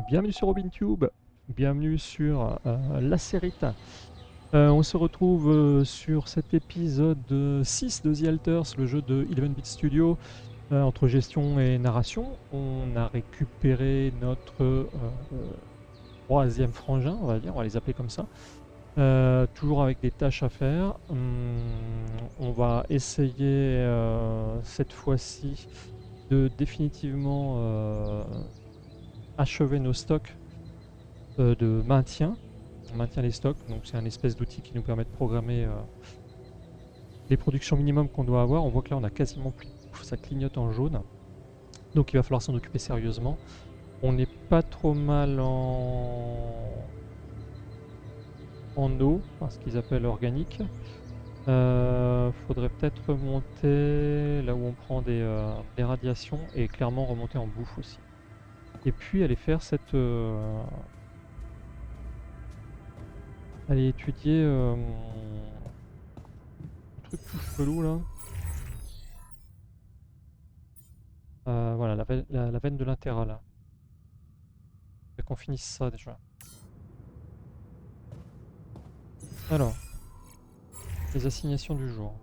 Bienvenue sur RobinTube, bienvenue sur Lacerita. On se retrouve sur cet épisode 6 de The Alters, le jeu de 11-bit Studio, entre gestion et narration. On a récupéré notre troisième frangin, on va dire, on va les appeler comme ça. Toujours avec des tâches à faire. On va essayer cette fois-ci de définitivement achever nos stocks de maintien. On maintient les stocks, donc c'est un espèce d'outil qui nous permet de programmer les productions minimum qu'on doit avoir. On voit que là on a quasiment plus de bouffe, ça clignote en jaune. Donc il va falloir s'en occuper sérieusement. On n'est pas trop mal en eau, enfin, ce qu'ils appellent organique. Faudrait peut-être remonter là où on prend des radiations et clairement remonter en bouffe aussi. Et puis aller faire cette... aller étudier un truc tout chelou là. Voilà, la veine de l'intéra là. Faut qu'on finisse ça déjà. Alors, les assignations du jour.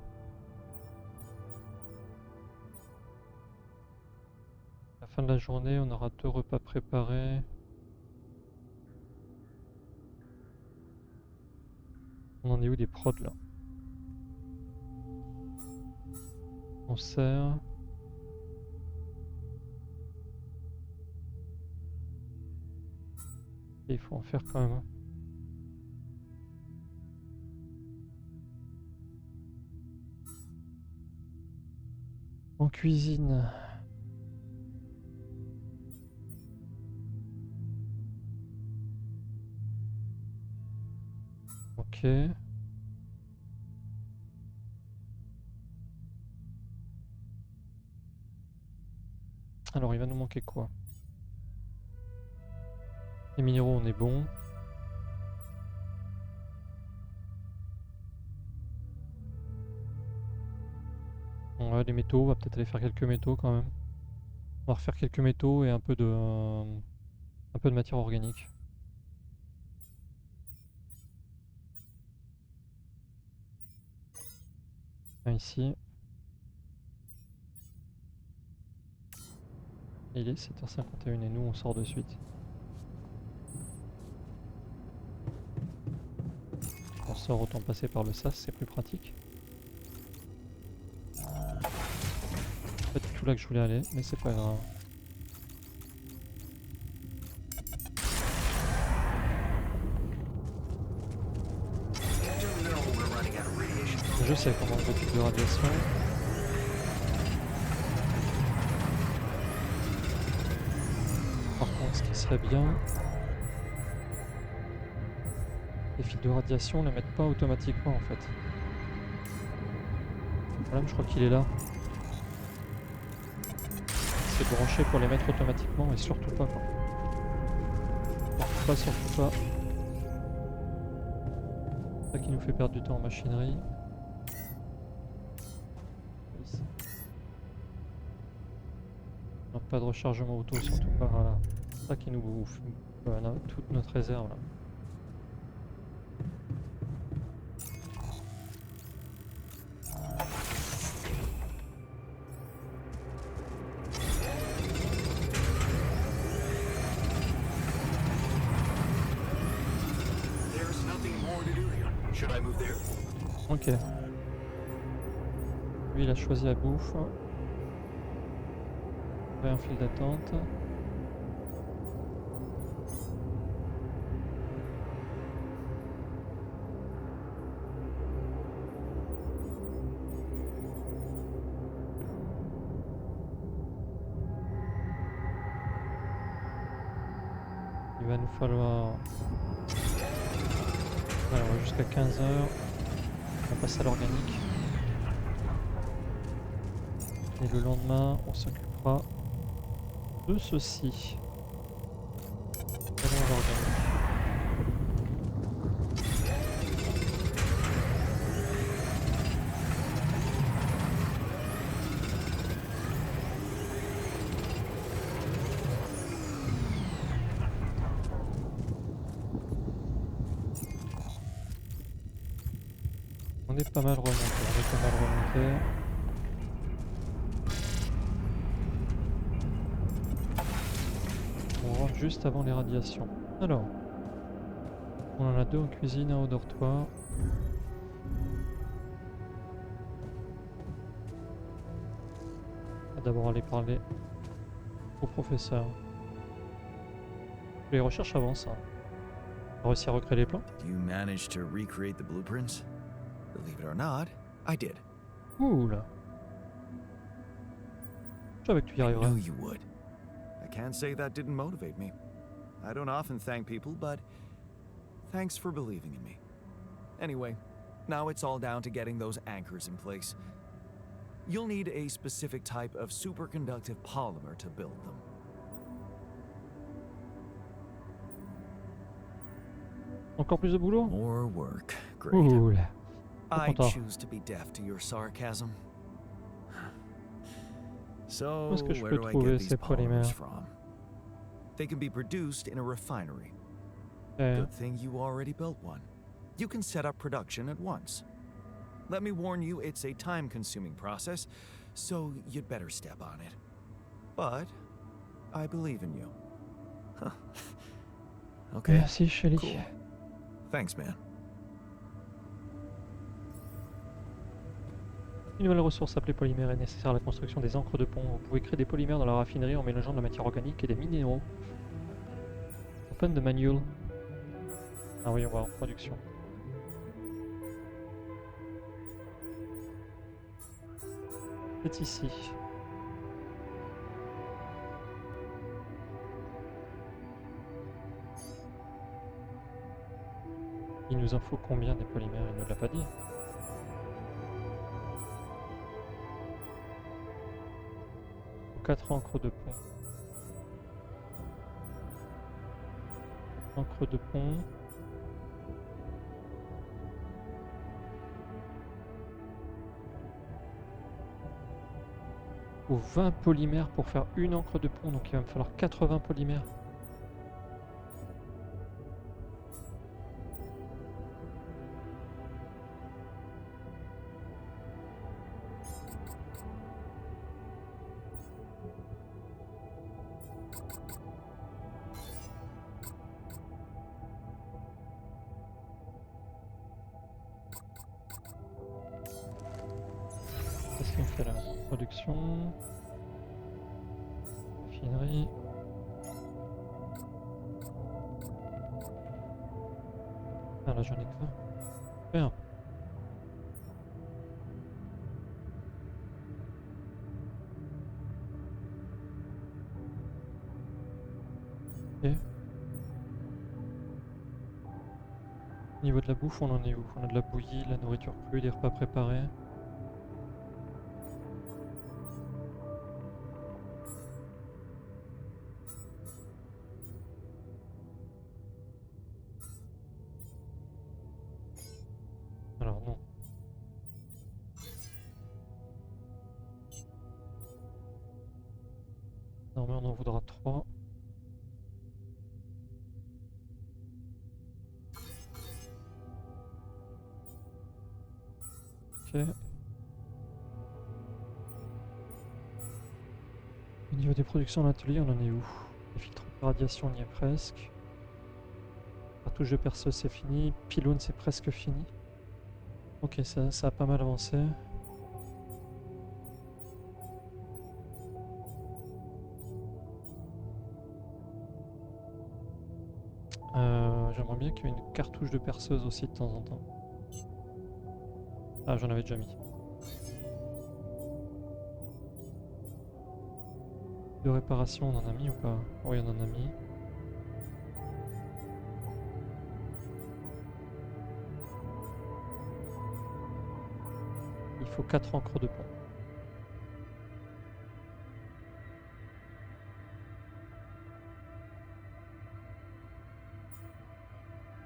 À la fin de la journée, on aura 2 repas préparés. On en est où des prods là? On sert. Et il faut en faire quand même. En cuisine. Ok. Alors il va nous manquer quoi? Les minéraux on est bon. Ouais, les métaux, on va peut-être aller faire quelques métaux quand même. On va refaire quelques métaux et un peu de matière organique. Ici. Il est 7h51 et nous on sort de suite. On sort, autant passer par le sas, c'est plus pratique. Pas du tout là que je voulais aller, mais c'est pas grave. Je sais comment on s'occupe de radiation. Par contre, ce qui serait bien, les fils de radiation ne les mettent pas automatiquement en fait. Le problème, je crois qu'il est là. C'est branché pour les mettre automatiquement et surtout pas quoi. Surtout pas. C'est ça qui nous fait perdre du temps en machinerie. Pas de rechargement auto, surtout pas. Voilà. C'est ça qui nous bouffe toute notre réserve là. Ok. Lui il a choisi la bouffe. Un fil d'attente. Il va nous falloir... Alors jusqu'à 15h. On passe à l'organique. Et le lendemain, on s'occupera de ceci. Allons à l'organique. On est pas mal remonté. On rentre juste avant les radiations. Alors, on en a 2 en cuisine, 1 au dortoir. On va d'abord aller parler au professeur. Les recherches avancent. Hein. On a réussi à recréer les plans. You managed to recreate the blueprints? Believe it or not, I did. Cool. Je savais que tu y I arriverais. knew you would. I can't say that didn't motivate me. I don't often thank people, but thanks for believing in me. Anyway, now it's all down to getting those anchors in place. You'll need a specific type of superconductive polymer to build them. Encore plus de boulot? More work. Great. Cool. I content. choose to be deaf to your sarcasm. So, Où est-ce que je where peux do I trouver get these ces polymers polymères? from? They can be produced in a refinery. Eh, Good thing you already built one. You can set up production at once. Let me warn you, it's a time-consuming process, so you'd better step on it. But I believe in you. Huh. Okay. Merci, Shelly. Cool. Thanks, man. Une nouvelle ressource appelée polymère est nécessaire à la construction des encres de pont. Vous pouvez créer des polymères dans la raffinerie en mélangeant de la matière organique et des minéraux. Open the manual. Ah oui, on va en production. C'est ici. Il nous en faut combien des polymères? Il ne l'a pas dit. Faut 4 encres de pont. Encre de pont. Faut 20 polymères pour faire une encre de pont, donc il va me falloir 80 polymères. Qu'est-ce qu'il me fait là? Production. Raffinerie. Ah là j'en ai que 20. Bien. Ok. Au niveau de la bouffe, on en est où? On a de la bouillie, de la nourriture crue, des repas préparés. Alors non. Normalement on en voudra 3. Ok. Au niveau des productions en atelier, on en est où? Les filtres de radiation, on y est presque. Cartouche de perceuse, c'est fini. Pylône, c'est presque fini. Ok, ça a pas mal avancé. J'aimerais bien qu'il y ait une cartouche de perceuse aussi de temps en temps. Ah, j'en avais déjà mis. De réparation, on en a mis ou pas? Oui, on en a mis. Il faut 4 encres de pont.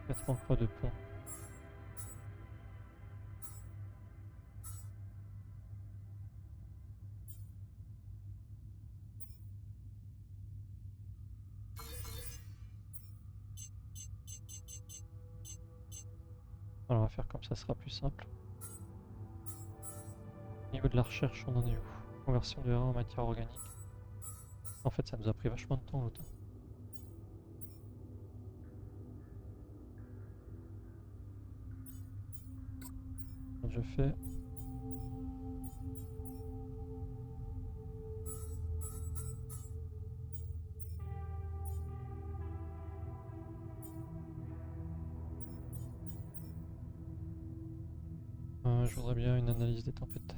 Quatre encres de pont. Alors on va faire comme ça sera plus simple. niveau de la recherche, on en est où? Conversion de rare en matière organique. En fait, ça nous a pris vachement de temps l'autre. On a déjà fait. Je voudrais bien une analyse des tempêtes.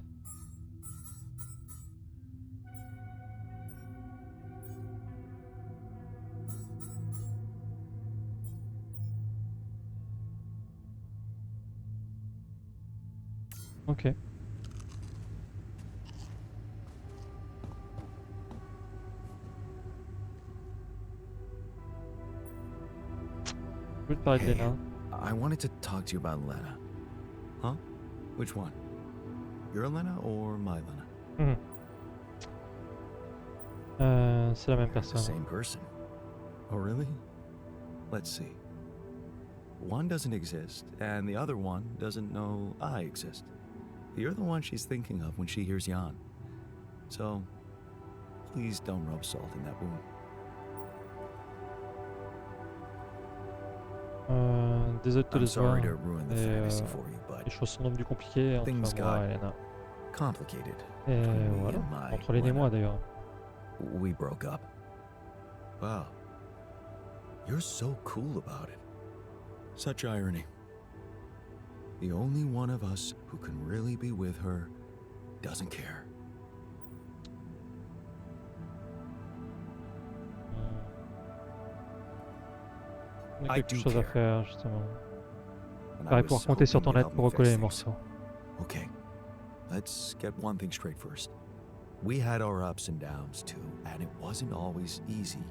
Ok. Je voulais te parler de Hey, Lena. I wanted to talk to you about Lena. Huh? Which one? Your Lena or my Lena? C'est la même The personne. same person. Oh, really? Let's see. One doesn't exist, and the other one doesn't know I exist. You're the one she's thinking of when she hears Jan. So, please don't rub salt in that wound. Désolé de te I'm décevoir. sorry to ruin the fantasy for you, but Les choses sont devenues compliquées entre things moi got et Lena. complicated Et between me voilà, and my entre Lena et moi d'ailleurs. We broke up. Wow. You're so cool about it. Such irony. The only one of us who can really be with her doesn't care. On a I quelque do chose à care. faire justement. And I J'aurais was pouvoir compter sur hoping ton you'd aide help pour me recoller fix les things. morceaux. Okay, let's get one thing straight first. We had our ups and downs too, and it wasn't always easy.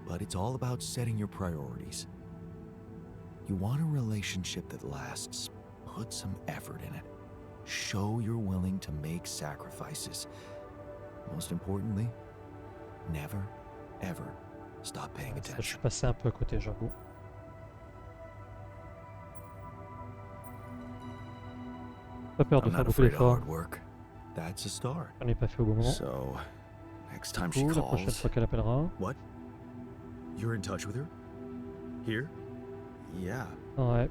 But it's all about setting your priorities. You want a relationship that lasts. Put some effort in it. Show you're willing to make sacrifices. Most importantly, never, ever stop paying Ça, je suis attention. passé un peu à côté, j'avoue. Pas peur de I'm faire not beaucoup afraid of d'efforts. hard work. That's a start. On n'est pas fait au bon moment. So, next time Du she coup, la prochaine calls, fois qu'elle appellera. what? You're in touch with her? Here? Yeah. Ouais.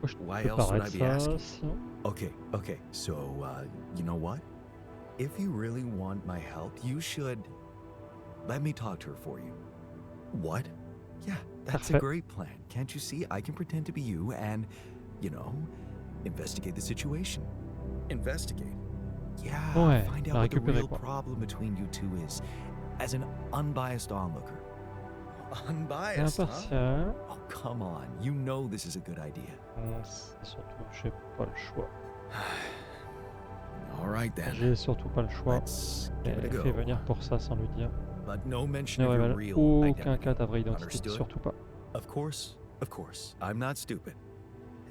Moi, je Why peux else would I paraître be ça, asking? sinon. Okay. So, you know what? If you really want my help, you should let me talk to her for you. What? Yeah, that's a Parfait. great plan. Can't you see? I can pretend to be you and, investigate the situation. Investigate? Yeah, Ouais, find la out what the récupérer real quoi. problem between you two is. As an unbiased onlooker. Unbiased, huh? Impartial. Oh, come on. You know this is a good idea. C'est surtout, j'ai pas le choix. All right then. J'ai surtout pas le choix. Let's give it a Et go. fait venir pour ça sans lui dire. But no mention Ne of your révèle real aucun identity. cas ta vraie identité, Understood? surtout pas. Of course. I'm not stupid.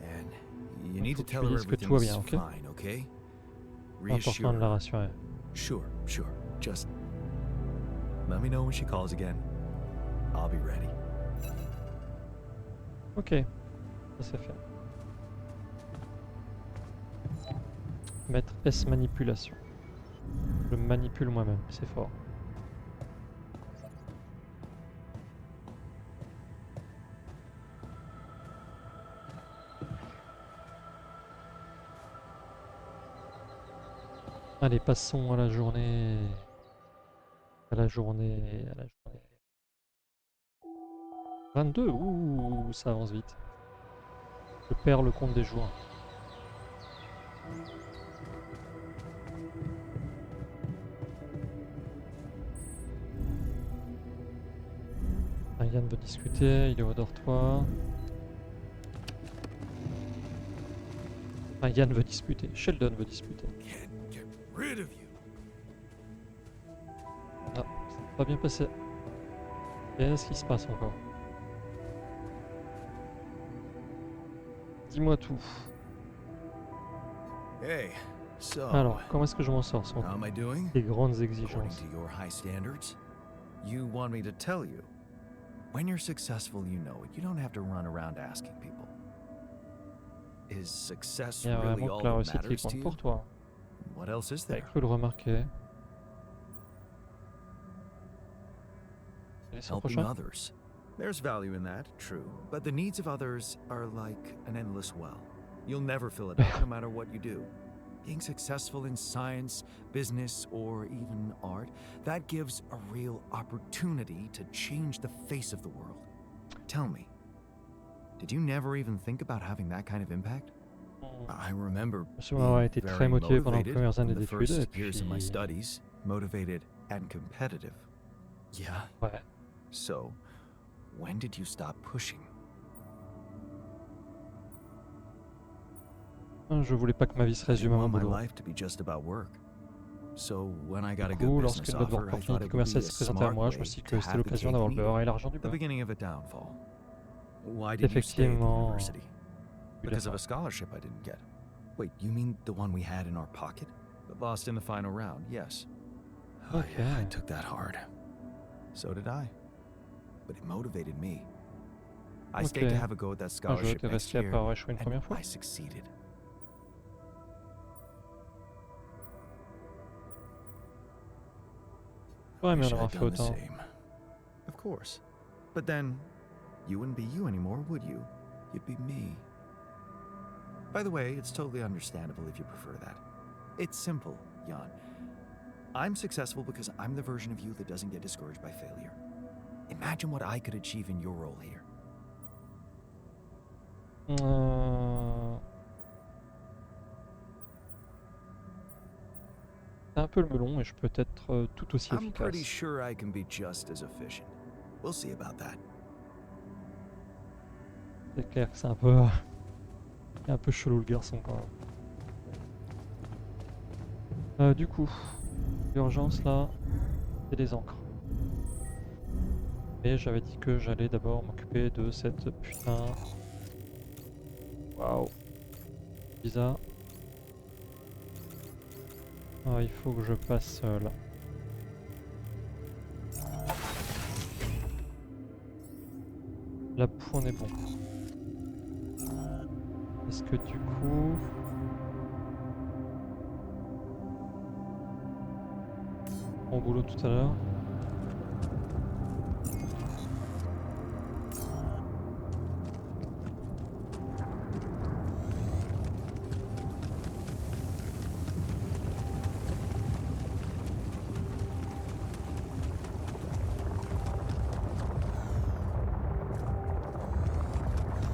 And you Il need faut to que tell tu her dises que tout va bien, everything's ok? fine, okay? C'est important de la rassurer. Sure. Just let me know when she calls again. I'll be ready. Ok, ça c'est fait. Mettre S manipulation. Je manipule moi-même, c'est fort. Allez, passons à la journée. À la journée. 22, ouh, ça avance vite. Je perds le compte des jours. Yann veut discuter, il est au dortoir. Yann veut disputer, Sheldon veut disputer. Can't get rid of you. Ah, ça va bien passer. Qu'est-ce qui se passe encore? Dis-moi tout. Hey, so Alors, comment est-ce que je m'en sors sans how am I doing? des grandes According exigences? to your high standards? You want me to tell you? When you're successful, you know it. You don't have to run around asking people. Is success Il y a really vraiment all que la that réussite qui matters to compte you? pour toi. What else is J'avais there? cru le remarquer. Allez, c'est le Helping prochain. others. There's value in that, true. But the needs of others are like an endless well. You'll never fill it up no matter what you do. Being successful in science, business, or even art, that gives a real opportunity to change the face of the world. Tell me, did you never even think about having that kind of impact? I remember Je me souviens avoir été being très very motivé pendant les motivated premières années in the d'études, et first years of my puis... studies, motivated and competitive. Yeah. Ouais. So, when did you stop pushing? Je voulais pas que ma vie se I résume à didn't mon want my boulot. life to be just about work. So, when I got a Du good coup, business lorsqu'une bonne offer, I opportunité thought it would be commerciale a s'est présentée à smart moi, je me way suis dit to que c'était have the l'occasion cake d'avoir and le eat beurre it. et l'argent du The beurre. beginning of a downfall. Why did you stay at the Effectivement, university? oui, Because of d'accord. a scholarship I didn't get. Wait, you mean the one we had in our pocket? But lost in the final round, yes. Oh, yeah, I Ok. took that hard. So did I. But it motivated me. I Ok. stayed to have a go at that Un jeu, scholarship t'es next resté après year, avoir échoué une and première fois? I succeeded. J'aurais bien Wish en avoir I'd fait done the autant. same. Of course. But then, you wouldn't be you anymore, would you? You'd be me. By the way, it's totally understandable if you prefer that. It's simple, Jan. I'm successful because I'm the version of you that doesn't get discouraged by failure. Imagine what I could achieve in your role here. C'est un peu le melon, et je peux être tout aussi I'm pretty efficace. sure I can be just as efficient. We'll see about that. C'est clair que c'est un peu chelou le garçon quand même. Du coup, l'urgence là, c'est les encres. Et j'avais dit que j'allais d'abord m'occuper de cette putain... Waouh. Bizarre. Ah, il faut que je passe là. Là, on est bon. Est-ce que du coup... Bon boulot tout à l'heure.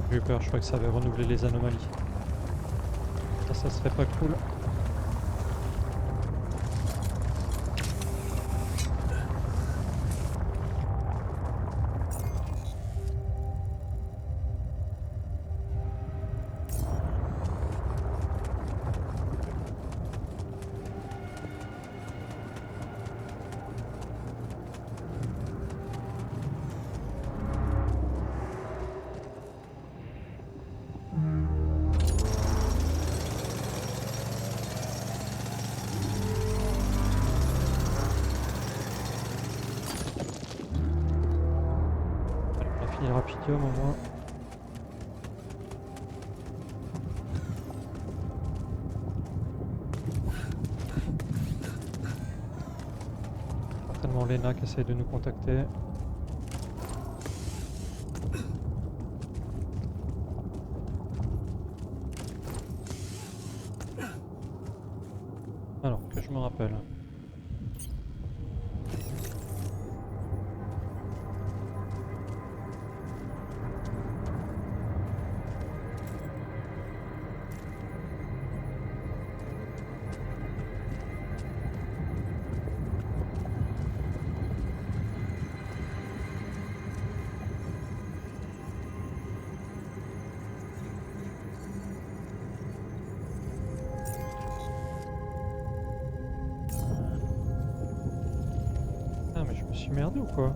J'ai eu peur, je crois que ça avait renouvelé les anomalies. Ça serait pas cool. On a fini le rapidium au moins. Certainement Lena qui essaie de nous contacter. Alors, que je me rappelle. Ah mais je me suis merdé ou quoi?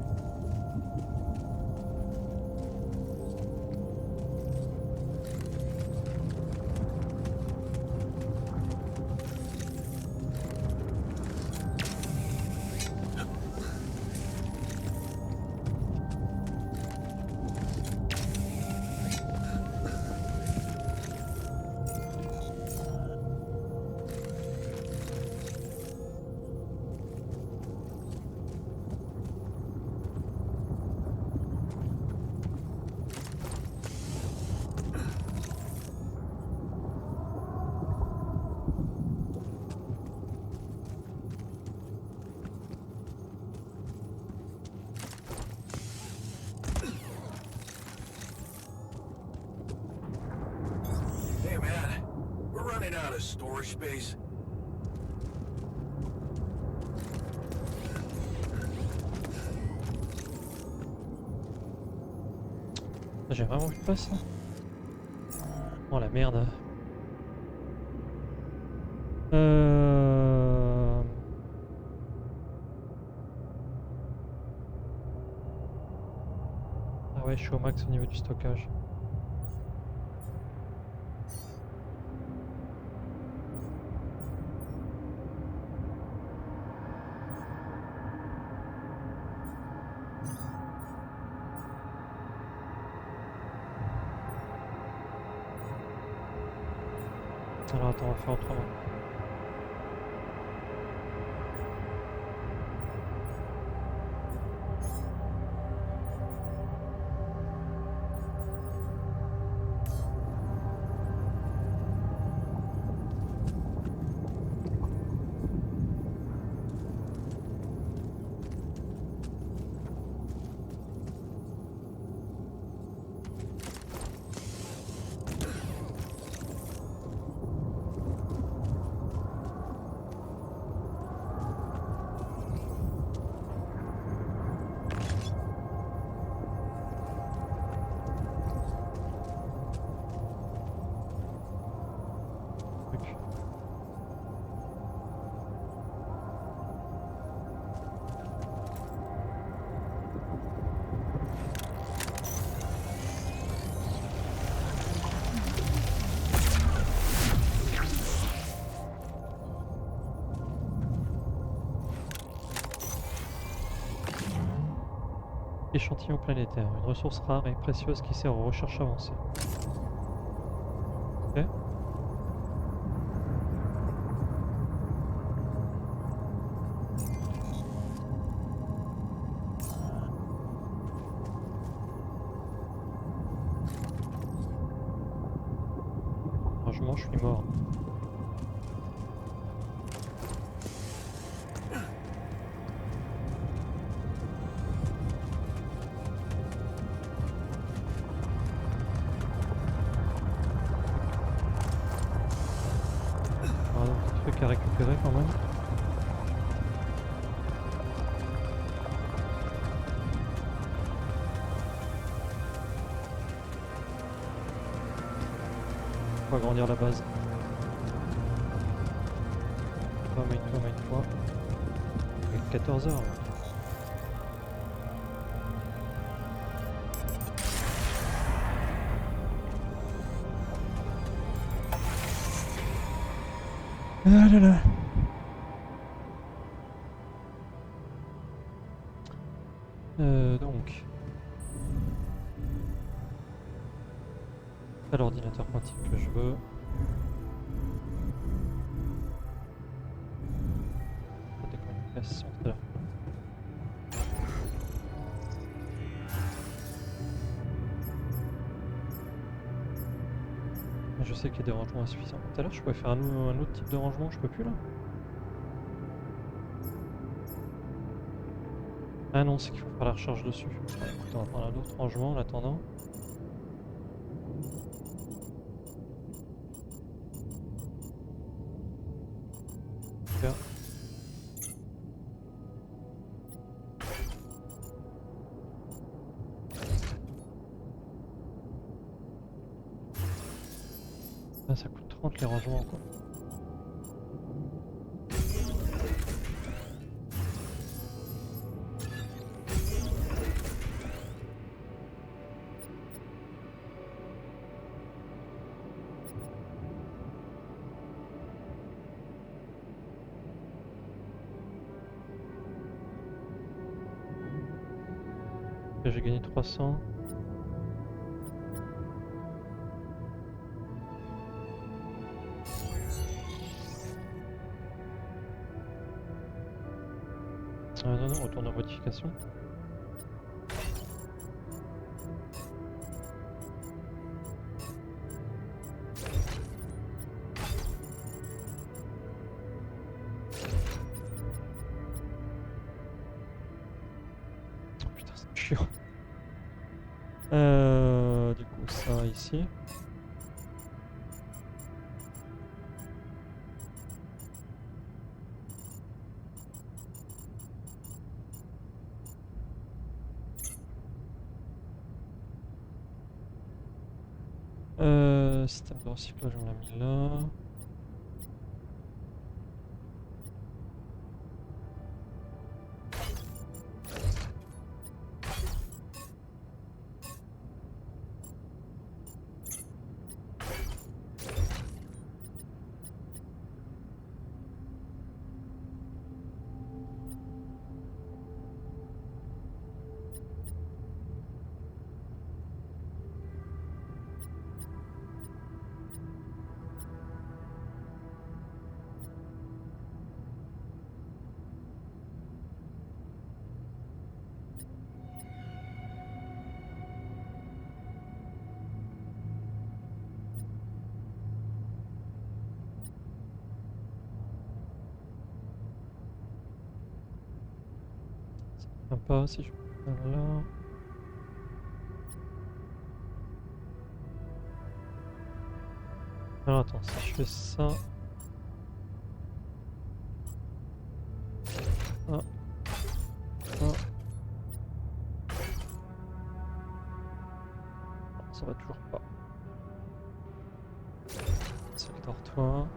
out of storage space? J'ai vraiment vu pas ça. Oh la merde. Ah ouais, je suis au max au niveau du stockage. Alors attends, on va faire autrement. Truc. Échantillon planétaire, une ressource rare et précieuse qui sert aux recherches avancées. Ok. Franchement, je suis mort. Ah, donc, des trucs à récupérer quand même. On va agrandir la base. Mine-toi. Il est 14 heures. Ah là là. Donc. C'est l'ordinateur quantique que je veux. Des communications, c'est là. Je sais qu'il y a des rangements insuffisants. Tout à l'heure, je pouvais faire un autre type de rangement, je peux plus là. Ah non, c'est qu'il faut faire la recharge dessus. Ah, écoute, on va prendre un autre rangement en attendant. Super. Ah, ça coûte 30 les rangements quoi. J'ai gagné 300. Non, non, retourne en modification. Oh putain, c'est chiant. Du coup, ça ici. Système de recyclage, on l'a mis là. Sympa si je peux faire là. Alors attends, si je fais ça. Ah. Ah. Ça va toujours pas. C'est le dortoir.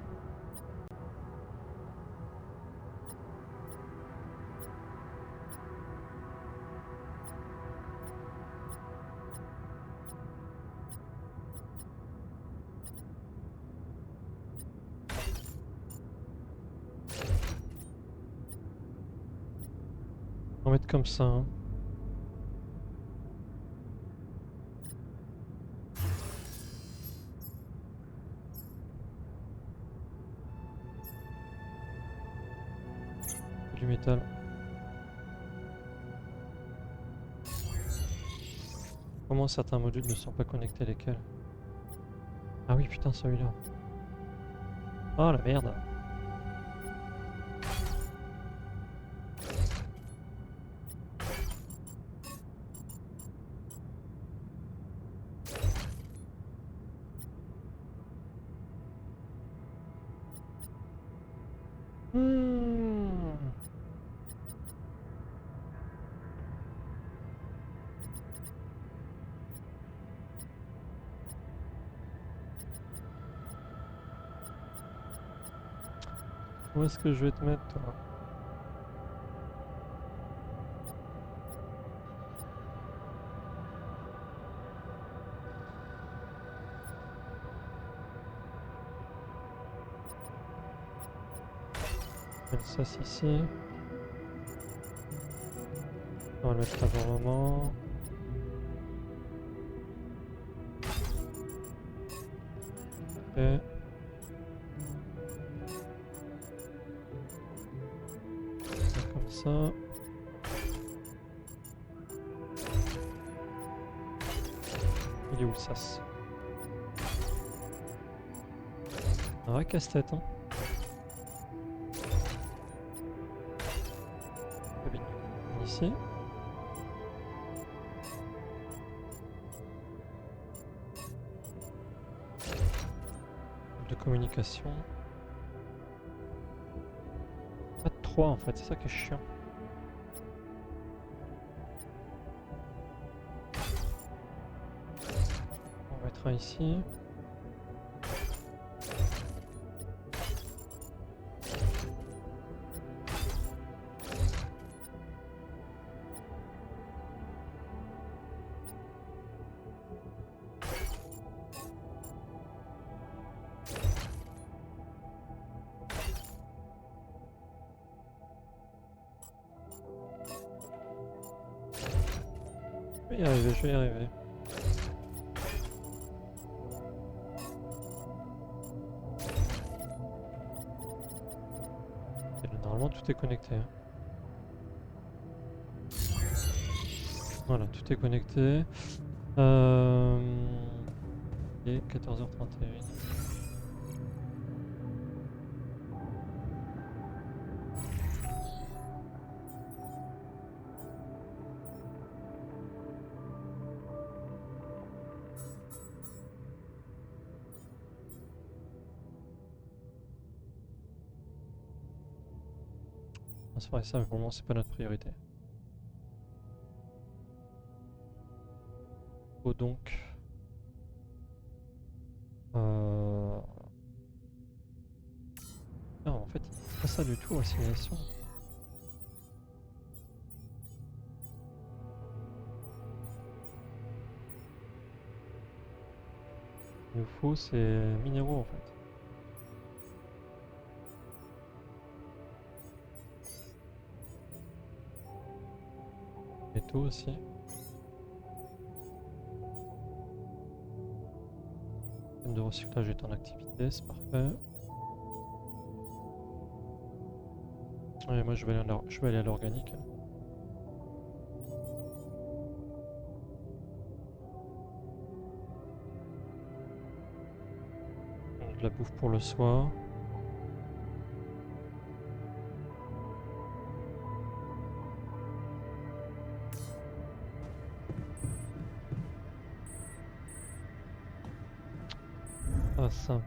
On va mettre comme ça. Hein. Du métal. Comment certains modules ne sont pas connectés, lesquels? Ah oui, putain, celui-là. Oh la merde. Où est-ce que je vais te mettre, toi? Je vais mettre ça ici. On va le mettre avant un moment. Ok. Comme ça. Il est où le sas? Un vrai casse-tête, hein. Ici. De communication. Pas de 3 en fait, c'est ça qui est chiant. On mettra ici. Je vais y arriver, je vais y arriver. Et là, normalement tout est connecté. Hein. Voilà, tout est connecté. Et 14h31. C'est vrai ça, mais pour le moment c'est pas notre priorité. Faut donc Euh... Non, en fait, c'est pas ça du tout, assimilation. Ce qu'il nous faut, c'est minéraux en fait. Métaux aussi. Le système de recyclage est en activité, c'est parfait. Ouais, moi je vais aller à l'organique. De la bouffe pour le soir. Ah ça.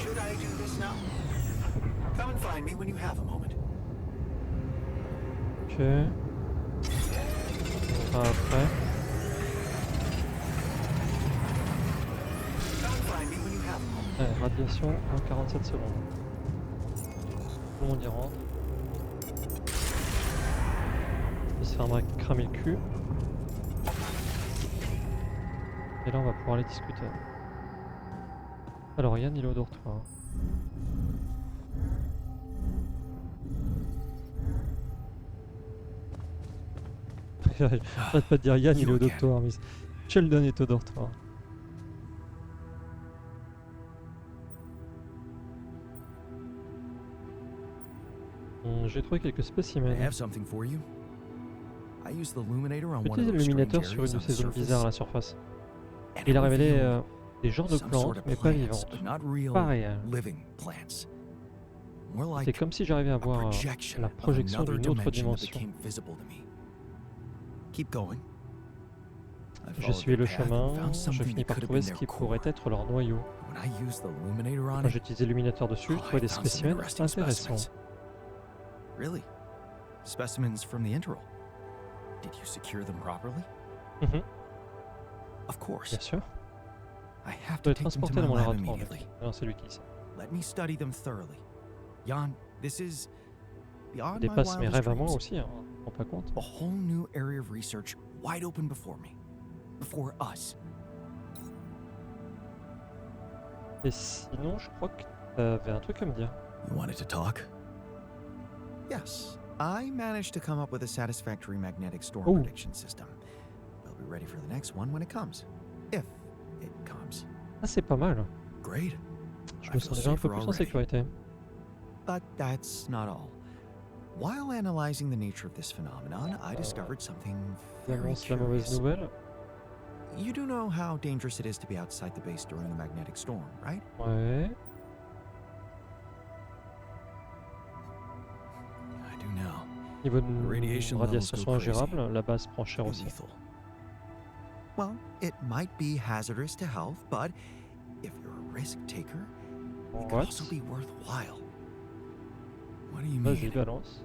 Should I do this now? Come and find me when you have a moment. Ok. On va après. Come and find me when you have a moment. Ouais, radiation en 47 secondes. Tout le monde y rentre. On va se faire cramer le cul. Et là on va pouvoir aller discuter. Alors Yann il est au dortoir. Arrête pas de dire Yann il est au dortoir, mais Sheldon est au dortoir. J'ai trouvé quelques I spécimens. have something for you. I used the illuminator on one of Utiliser those l'illuminateur strange sur une areas de on ces the zones bizarres à surface, la surface. and Il it a révélé revealed des genres de some sort plantes, of mais pas plants, vivantes. but not real Pas réelles. living plants. More C'est like comme si j'arrivais à a voir projection la of projection another d'une autre dimension that dimension. became visible to me. Keep going. I J'ai followed suivi le their path and chemin, found je something finis that par could have trouver been ce their qui pourrait core. être leur noyau. When I used the illuminator on Quand it, j'ai utilisé l'illuminateur dessus, je oh, trouvais I des found some spécimens interesting intéressants. specimens. Really? Specimens from the interval. Did you secure them properly? Mhm, Of course. bien sûr. I have Je to les take them to transporter my dans mon lab laboratoire. immediately. Non, c'est lui qui le sait. Let me study them thoroughly. Jan, this is Ça beyond my dépasse mes wildest rêves à moi dreams. aussi, hein, on se rend pas compte. A whole new area of research wide open before me. Before us. Et sinon, je crois que t'avais un truc à me dire. You wanted to talk? Yes. I managed to come up with a satisfactory magnetic storm Oh. prediction system. We'll be ready for the next one when it comes. If it comes. Ah, c'est pas mal. Great. Je I me feel sens déjà un peu safer plus en already. sécurité. But that's not all. While analyzing the nature of this phenomenon, I discovered something very Évidemment, c'est la mauvaise curious. nouvelle. You do know how dangerous it is to be outside the base during a magnetic storm, right? Ouais. I do now. Niveau de Radiation levels radiation go sont crazy. ingérables, la base prend cher Be aussi. lethal. Well, it might be hazardous to health, but if you're a risk taker, it could What? also be worthwhile. What do you Vas-y, mean? balance.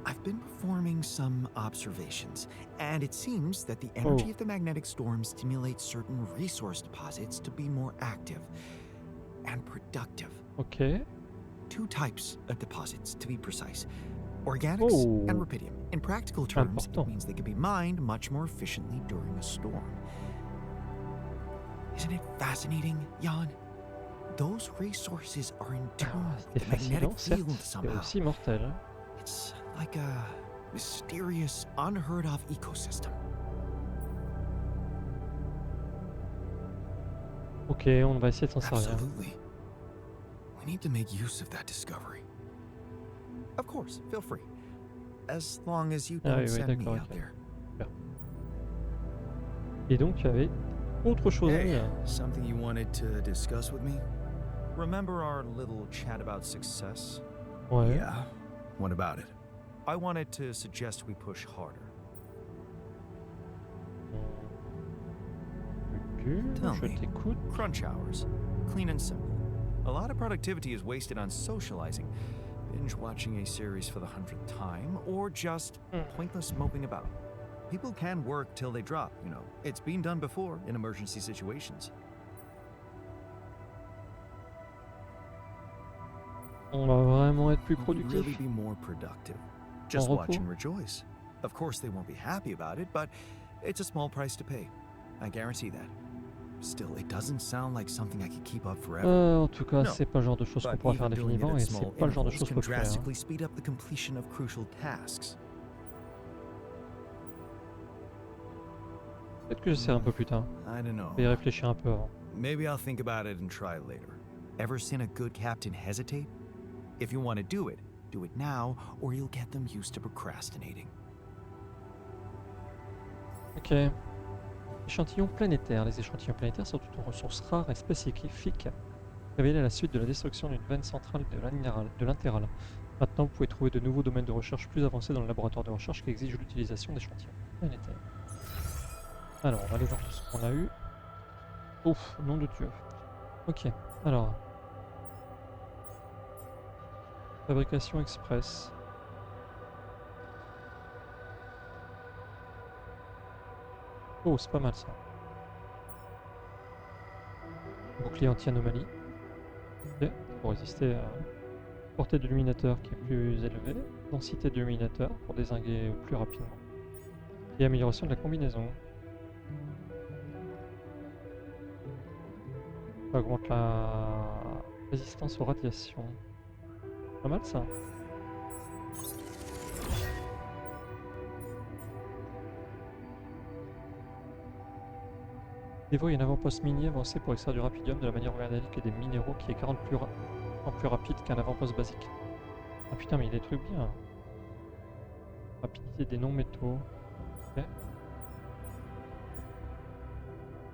I've been performing some observations, and it seems that the energy Oh. of the magnetic storm stimulates certain resource deposits to be more active and productive. Ok. Two types of deposits, to be precise. Organics Oh. and rubidium. In practical terms, Important. it means they can be mined much more efficiently during a storm. Isn't it fascinating, Jan? Those resources are in tune Ah, with c'était the magnetic fascinant, certes, field mais somehow. aussi mortel. It's like a mysterious, unheard of ecosystem. Ok, on va essayer de s'en servir. Absolutely. We need to make use of that discovery. Of course, feel free. As long as you Ah don't oui, oui, send me d'accord, out ok. there. Et donc, tu avais autre chose à Hey, dire. something you wanted to discuss with me? Remember our little chat about success? Ouais. Yeah. What about it? I wanted to suggest we push harder. Ok, Tell je me. t'écoute. Crunch hours. clean and simple. A lot of productivity is wasted on socializing, binge watching a series for the 100th time, or just pointless moping about. People can work till they drop, you know. It's been done before in emergency situations. On va vraiment être plus Who would really productif. be more productive? Just En watch repos. and rejoice. Of course, they won't be happy about it, but it's a small price to pay. I guarantee that. Still, it doesn't sound like something I could keep up forever. En tout cas, No, c'est pas le genre de choses qu'on But pourra faire even doing it indéfiniment at et small c'est pas le genre de intervals choses can populaires. drastically speed up the completion of crucial tasks. Peut-être que j'essaierai un peu plus tard. I don't know. Je vais y réfléchir un peu avant. Maybe I'll think about it and try later. Ever seen a good captain hesitate? If you want to do it now, or you'll get them used to procrastinating. Ok. Échantillons planétaires. Les échantillons planétaires sont une ressource rare et spécifique révélée à la suite de la destruction d'une veine centrale de l'intéral. Maintenant, vous pouvez trouver de nouveaux domaines de recherche plus avancés dans le laboratoire de recherche qui exige l'utilisation d'échantillons planétaires. Alors, on va aller voir tout ce qu'on a eu. Ouf, nom de Dieu. Ok, alors. Fabrication express. Oh, c'est pas mal ça. Bouclier anti-anomalie. Ok, pour résister à portée de l'illuminateur qui est plus élevée. Densité de l'illuminateur pour dézinguer plus rapidement. Et amélioration de la combinaison. Ça augmente la résistance aux radiations. Pas mal ça. Dévoie un avant-poste minier avancé pour extraire du rapidium de la manière organique et des minéraux qui est 40 plus rapide qu'un avant-poste basique. Ah putain, mais il y a des trucs bien. Rapidité des non-métaux. Ok.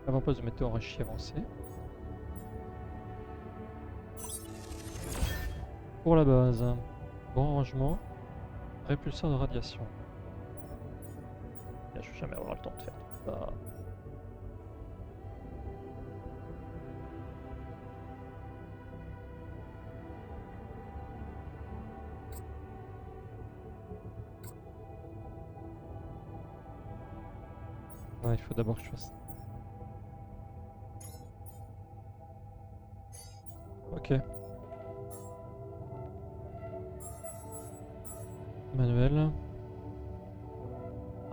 Avant-poste de métaux enrichi avancé. Pour la base, grand rangement, répulseur de radiation. Là, je vais jamais avoir le temps de faire tout ça. Ouais, il faut d'abord que je fasse. Ok. Manuel.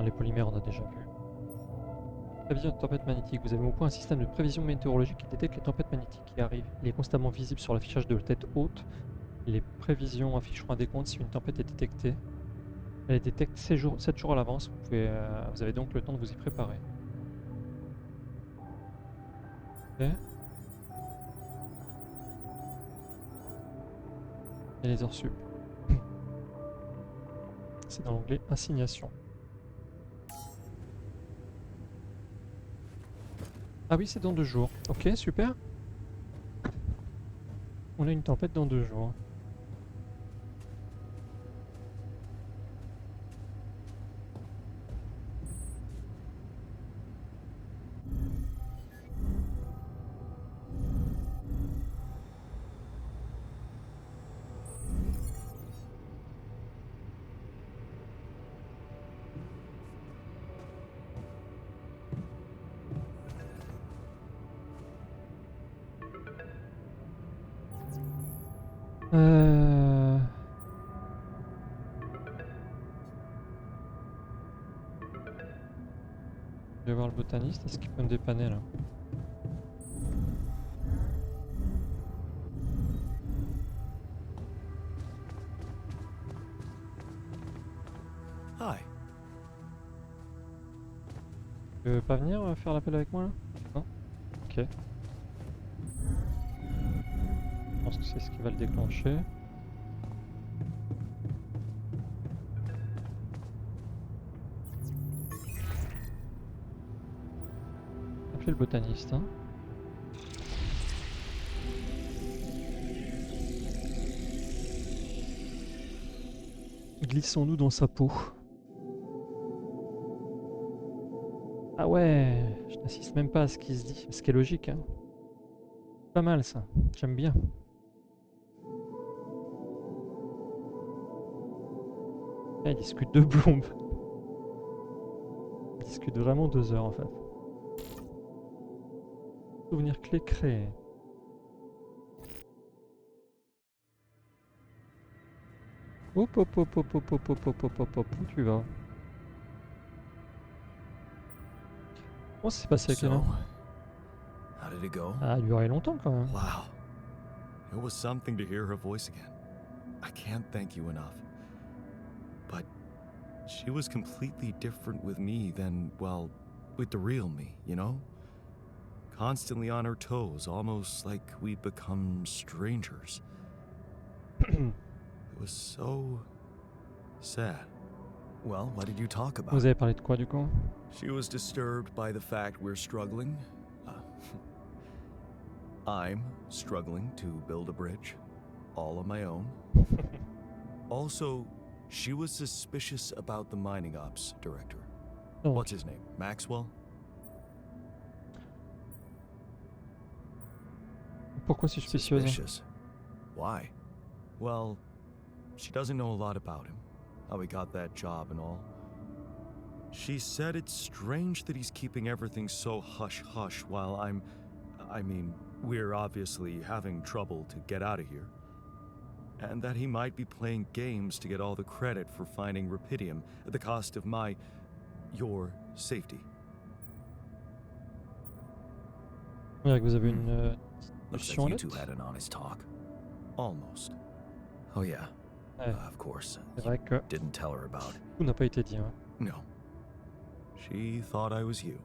Les polymères, on a déjà vu. Prévision de tempête magnétique. Vous avez au point un système de prévision météorologique qui détecte les tempêtes magnétiques qui arrivent. Il est constamment visible sur l'affichage de la tête haute. Les prévisions afficheront un décompte si une tempête est détectée. Elle est détectée 7 jours à l'avance. Vous avez donc le temps de vous y préparer. Ok. Et les heures sup. C'est dans l'onglet assignation. Ah oui, c'est dans 2 jours. Ok, super. On a une tempête dans 2 jours. Je vais voir le botaniste, est-ce qu'il peut me dépanner là? Hi. Tu veux pas venir faire l'appel avec moi là? Non? Ok. Je pense que c'est ce qui va le déclencher. Appelez le botaniste, hein. Glissons-nous dans sa peau. Ah ouais, je n'assiste même pas à ce qui se dit, ce qui est logique, hein. Pas mal ça, j'aime bien. Ah, il discute de Bloom. Il discute vraiment 2 heures en fait. Souvenir clé créé. Hop hop hop hop hop hop hop hop hop hop hop, où tu vas? Comment ça s'est passé avec les So, mains? how did it go? Ah, il durait longtemps quand même. Wow. It was something to hear her voice again. I can't thank you enough. But she was completely different with me than, well, with the real me, you know? Constantly on her toes, almost like we'd become strangers. It was so sad. Well, what did you talk about? Vous avez parlé de quoi du coup? She was disturbed by the fact we're struggling. I'm struggling to build a bridge, all on my own. Also, she was suspicious about the mining ops director. Donc, What's his name? Maxwell? pourquoi suspicieuse? Suspicious. Why? Well, she doesn't know a lot about him, how he got that job and all. She said it's strange that he's keeping everything so hush-hush while we're obviously having trouble to get out of here. And that he might be playing games to get all the credit for finding Rapidium at the cost of your safety. On dirait que vous avez une Looks discussion like you honnête. two had an honest talk. Almost. Oh yeah, Ouais, of course. c'est vrai que Didn't tell her about it. tout n'a pas été dit. Hein. No. She thought I was you.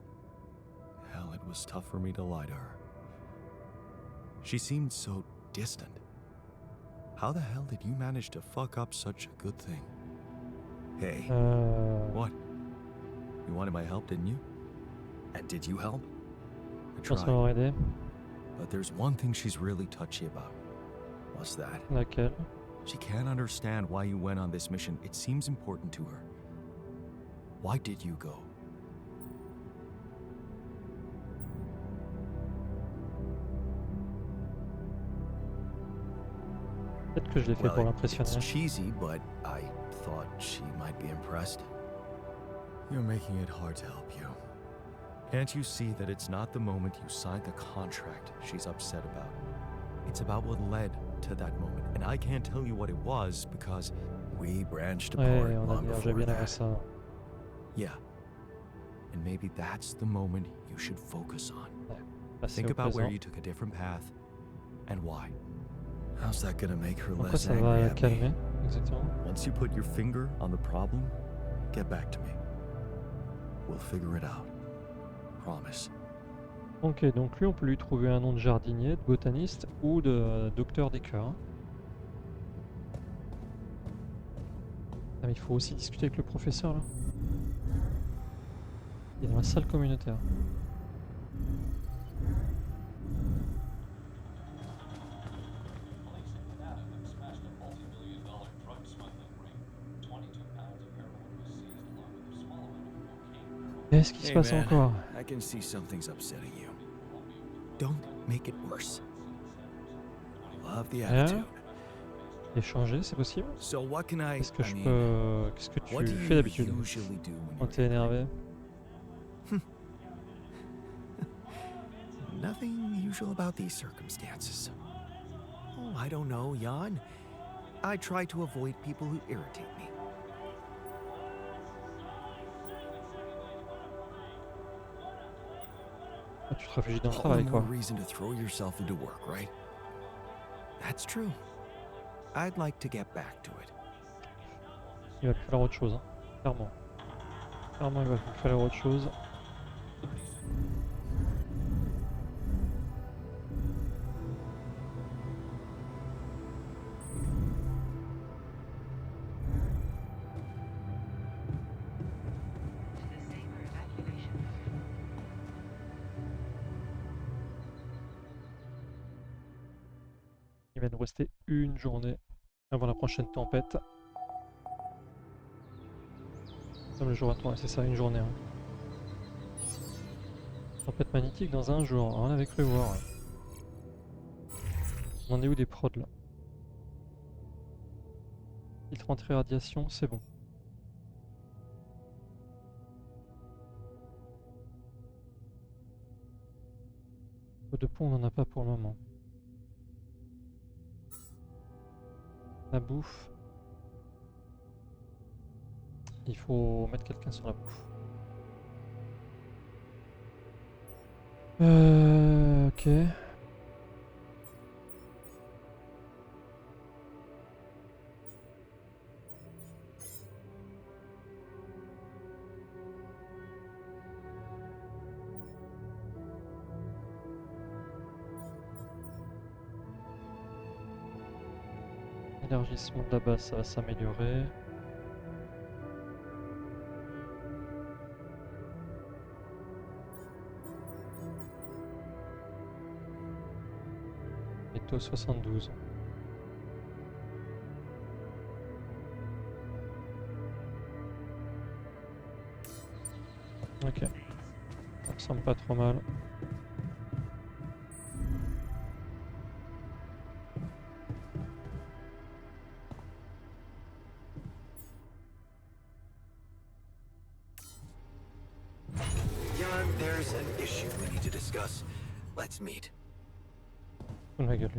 Hell, it was tough for me to lie to her. She seemed so distant. How the hell did you manage to fuck up such a good thing? Hey, what? You wanted my help, didn't you? And did you help? I Je pense tried. m'avoir aidé. But there's one thing she's really touchy about. What's that? Laquelle? She can't understand why you went on this mission. It seems important to her. Why did you go? Peut-être que je l'ai fait pour Well, l'impressionner. it's cheesy, but I thought she might be impressed. You're making it hard to help you. Can't you see that it's not the moment you signed the contract she's upset about? It's about what led to that moment, and I can't tell you what it was because we branched apart Ouais, on a long dit, j'ai before bien aimé that. ça. Yeah. And maybe that's the moment you should focus on. Passer Think au about where présent. you took a different path and why. How's that gonna make her En quoi less ça angry va at me? calmer exactement? Once you put your finger on the problem, get back to me. We'll figure it out. Promise. Ok, donc lui on peut lui trouver un nom de jardinier, de botaniste ou de docteur des cœurs. Ah, mais il faut aussi discuter avec le professeur là. Il est dans la salle communautaire. Qu'est-ce qui se passe encore? I can see something's upsetting you. Don't make it worse. Love the Hein? attitude. Échanger, c'est possible? So what can I? Qu'est-ce que I je mean, peux... Qu'est-ce que what do tu you fais d'habitude usually do when quand you're t'es énervé? Nothing usual about these circumstances. Oh, I don't know, Jan. I try to avoid people who irritate me. Ah, tu te réfugies dans le All the travail more quoi. reason to throw yourself into work, right? That's true. I'd like to get back to it. Il va plus falloir autre chose, hein. Clairement. Clairement, il va plus falloir autre chose. Il va nous rester une journée avant la prochaine tempête. Comme le jour 23, c'est ça, une journée. Hein. Tempête magnétique dans un jour, on avait cru voir. Ouais. On en est où des prods là? Filtre anti-radiation, c'est bon. Eau de pont, on n'en a pas pour le moment. La bouffe. Il faut mettre quelqu'un sur la bouffe. Ok. Élargissement de la base, ça va s'améliorer. Métaux 72. Ok. Ça me semble pas trop mal. Jan, there's an issue we need to discuss. Let's meet. Oh ma gueule.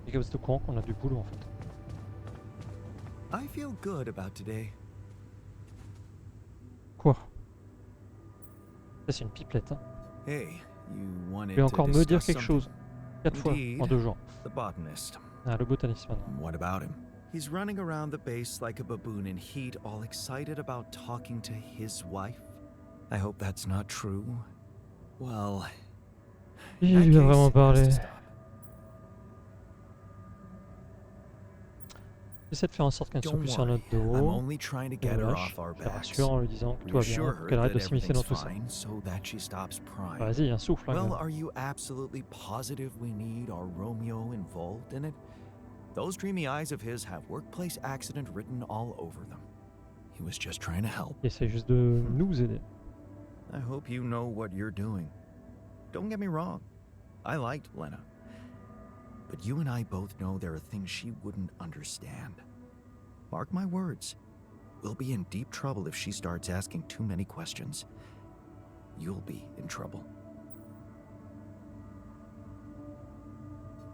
Les gars, vous êtes au courant qu'on a du boulot en fait. I feel good about today. Quoi? Ça c'est une pipelette. Hein. Hey, you Vous wanted voulez encore to me dire discuss quelque chose? 4 fois Indeed. en 2 jours. The botanist. Ah, le botaniste maintenant. What about him? He's running around the base like a baboon in heat, all excited about talking to his wife. I hope that's not true. Well, Il that lui a case vraiment has parlé. to stop. J'essaie de faire en sorte qu'elle ne soit Don't plus sur worry, notre I'm dos. only trying to Je get la her lâche. off our Je la backs. rassure en lui disant que tout va bien, Reassure pour her qu'elle arrête that de s'immiscer dans everything's tout ça. fine so that she stops prying. Vas-y, un souffle. Hein, Well, gars. are you absolutely positive we need our Romeo involved in it? Those dreamy eyes of his have workplace accident written all over them. He was just trying to help. Il essaie juste de nous aider. I hope you know what you're doing. Don't get me wrong. I liked Lena. But you and I both know there are things she wouldn't understand. Mark my words. We'll be in deep trouble if she starts asking too many questions. You'll be in trouble.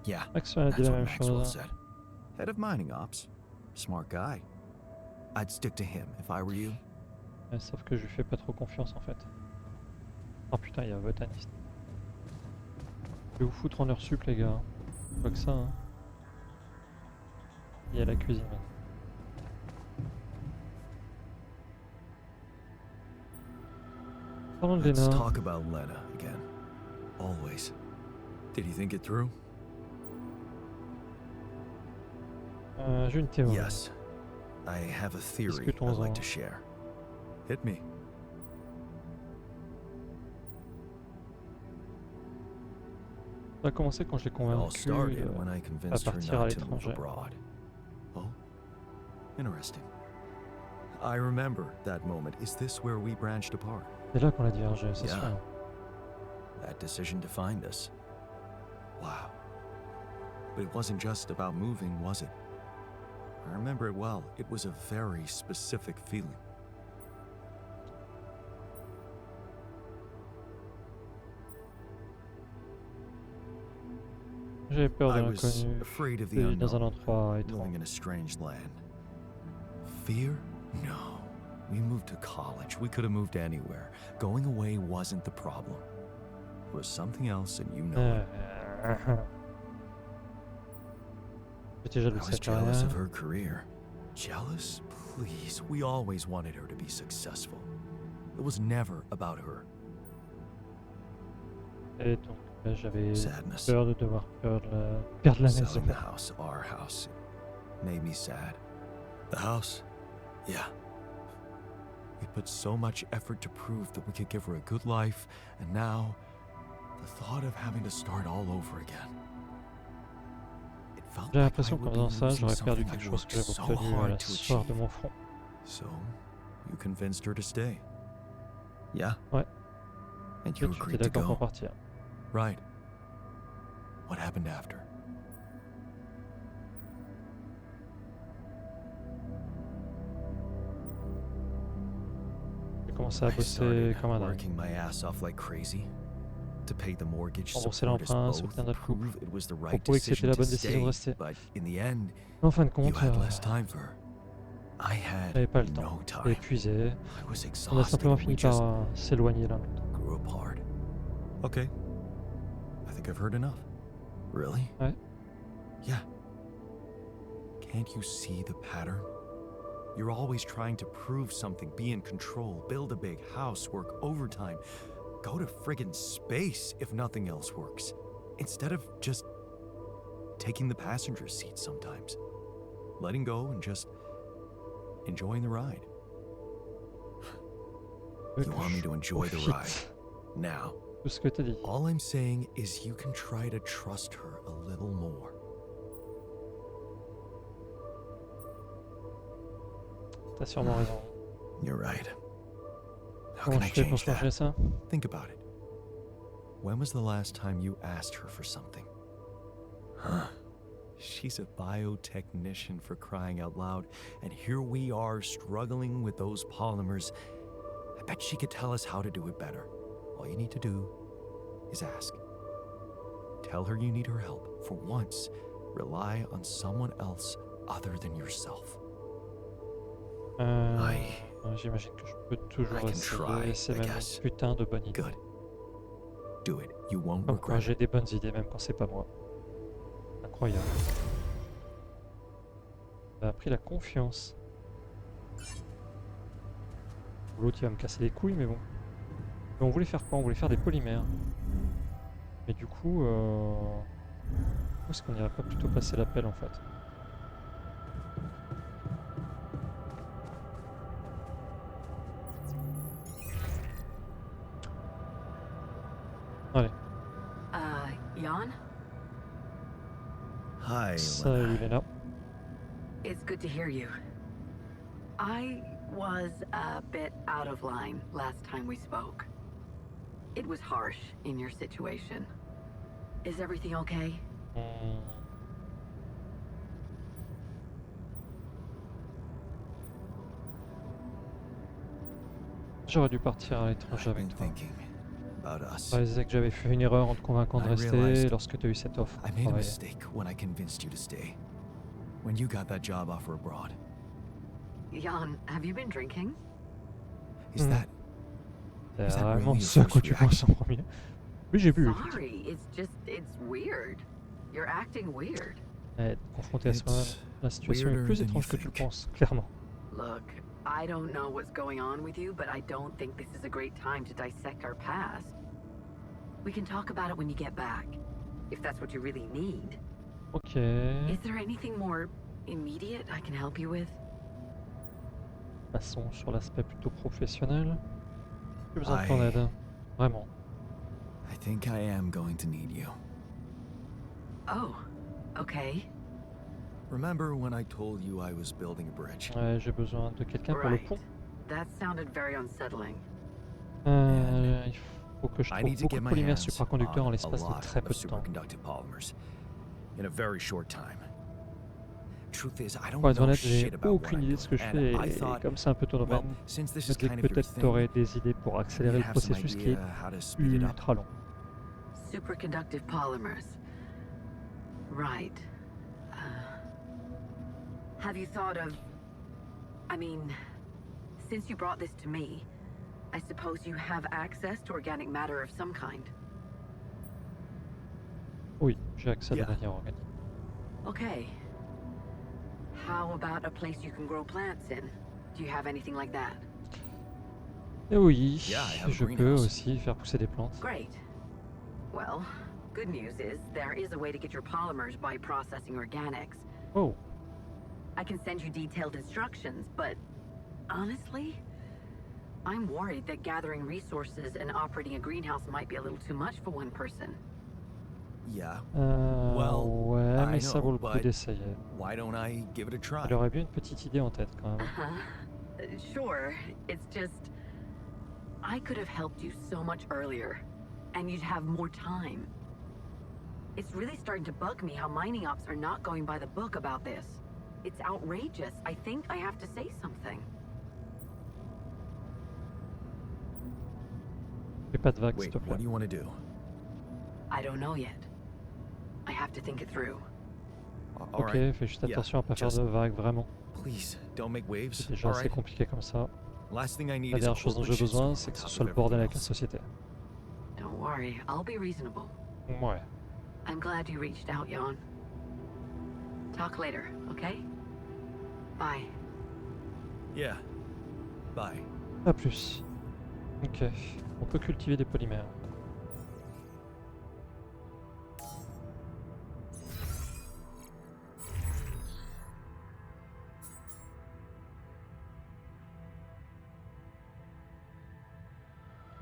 Yeah, Axel a dit that's la what même Maxwell chose. said. Head of mining ops. Smart guy. I'd stick to him if I were you. Ouais, sauf que je lui fais pas trop confiance en fait. Oh putain, il y a un botaniste. Je vais vous foutre en heure sup les gars. Pas que ça. Hein. Il y a la cuisine maintenant. Parlons de Let's Lena. talk about Lena again. Always. Did he think it through? J'ai une théorie. Yes. I have a theory I'd Discutons-en. like to share. Hit me. Ça a commencé quand j'ai It all convaincu started when I convinced her partir à not to move l'étranger. abroad. Oh, interesting. I remember that moment. Is this where we branched apart? C'est là qu'on a divergé, c'est Yeah. sûr. That decision defined us. Wow. But it wasn't just about moving, was it? I remember it well. It was a very specific feeling. J'avais peur de I was l'inconnu. afraid of the J'étais dans un unknown, endroit living étrange. in a strange land. Fear? No. We moved to college. We could have moved anywhere. Going away wasn't the problem. It was something else, and you know it. J'étais jaloux I de was sa jealous of carrière. her career. Jealous? Please. We always wanted her to be successful. It was never about her. Et donc là, j'avais Sadness. peur de devoir perdre la maison. Selling the house, our house, made me sad. The house? Yeah. We put so much effort to prove that we could give her a good life, and now, the thought of having to start all over again. It felt J'ai like I l'impression qu'en would be faisant ça, losing j'aurais perdu something quelque I chose que worked j'avais so obtenu à la hard to sueur de achieve. mon front. So, you convinced her to stay? Yeah? Ouais. And Et you tu t'es agreed to d'accord pour go. partir. Right. What happened after? J'ai commencé à I bosser started comme un dingue. working my ass off like crazy to pay the mortgage, Rembourser support us l'emprunt, both, soutenir notre couple, prove it was the pour right prouver que c'était decision la to bonne décision de stay. rester. But in the end, En fin de you compte, had less time for her. I j'avais had pas le temps. no J'étais time. épuisé. I was On a exhausted simplement and we fini just par s'éloigner l'un de l'autre. grew apart. Okay. I think I've heard enough. Really? Ouais. Yeah. Can't you see the pattern? You're always trying to prove something, be in control, build a big house, work overtime, go to friggin' space if nothing else works, instead of just taking the passenger seat sometimes, letting go and just enjoying the ride. You want me to enjoy the ride Profite now. de ce que t'as dit. All I'm saying is you can try to trust her a little more. T'as sûrement raison. You're right. How Comment can I je fais pour change that? changer ça? Think about it. When was the last time you asked her for something? Huh. She's a biotechnician, for crying out loud, and here we are struggling with those polymers. I bet she could tell us how to do it better. All you need to do is ask. Tell her you need her help. For once, rely on someone else other than yourself. J'imagine que je peux toujours I can essayer. try, C'est I même guess. une putain de bonne idée. Good. Do it. You won't Comme quoi regret j'ai it. des bonnes idées même quand c'est pas moi. Incroyable. Ça a pris la confiance. L'autre il va me casser les couilles mais bon. Mais on voulait faire quoi? On voulait faire des polymères. Mais du coup, où est-ce qu'on irait pas plutôt passer l'appel en fait? Allez, Jan? Hi, salut Lena. Lena. It's good to hear you. I was a bit out of line last time we spoke. It was harsh in your situation. Is everything okay? Hmm. J'aurais dû partir à l'étranger I've been avec toi. thinking about us. Je réalisais que j'avais fait une erreur en te convainquant de I rester realized lorsque tu as eu cette offre I pour made a travailler. mistake when I convinced you to stay. When you got that job offer abroad. Jan, have you been drinking? Is Hmm. that C'est Is that vraiment really your ça first que tu penses en premier. Oui, j'ai bu. Sorry, it's weird. You're acting weird. Être confronté à soi-même, It's la situation est weirder plus than you étrange que tu le think. penses, clairement. Look, I don't know what's going on with you, but I don't think this is a great time to dissect our past. We can talk about it when you get back, if that's what you really need. Ok. Is there anything more immediate I can help you with? Passons sur l'aspect plutôt professionnel. J'ai besoin de ton I- aide. Vraiment. I think I am going to need you. Oh, okay. Remember when I told you I was building a bridge? Ouais, j'ai besoin de quelqu'un pour le Right. pont. That sounded very unsettling. Il faut que je I trouve need to beaucoup get de my polymères hands supraconducteurs en on a l'espace de lot très peu of de temps. superconductive polymers in a very short time. Truth is, I don't Pour être know honnête, j'ai shit about what aucune I'm idée de ce que doing, je fais and I et thought, comme c'est un peu ton well, domaine, since this je me is disais kind que of your peut-être tu thing, aurais des idées pour maybe accélérer you le have some processus qui est idea how to speed it up. ultra long. Superconductive polymers. Right. Have you thought of... I mean, since you brought this to me, I suppose you have access to organic matter of some kind. Oui, j'ai accès à de Yeah. manière organique. Okay. How about a place you can grow plants in? Do you have anything like that? Et oui, Yeah, I have a je peux greenhouse. aussi faire pousser des plantes. Great. Well, good news is there is a way to get your polymers by processing organics. Oh, I can send you detailed instructions, but honestly, I'm worried that gathering resources and operating a greenhouse might be a little too much for one person. Yeah, well, ouais, I mais ça vaut know, le coup but d'essayer. why don't I give it a try? Elle aurait bien une petite idée en tête quand même. Uh-huh. Sure, it's just... I could have helped you so much earlier, and you'd have more time. It's really starting to bug me how mining ops are not going by the book about this. It's outrageous. I think I have to say something. Fais pas de vagues, s'il Wait, te what plaît. do you want to do? I don't know yet. I have to think it through. All Ok, right. fais juste Yeah, attention à pas faire just- de vagues, vraiment. Please, don't make waves. C'est déjà All assez right. compliqué comme ça. Last thing I need La is a dernière chose dont corporate j'ai besoin, shitstorm c'est on que ce top soit of le bordel avec everything la société. Don't worry, I'll be reasonable. Ouais. I'm glad you reached out, Jan. Talk later, okay? Bye. else. Yeah. Bye. A plus. Ok. On peut cultiver des polymères.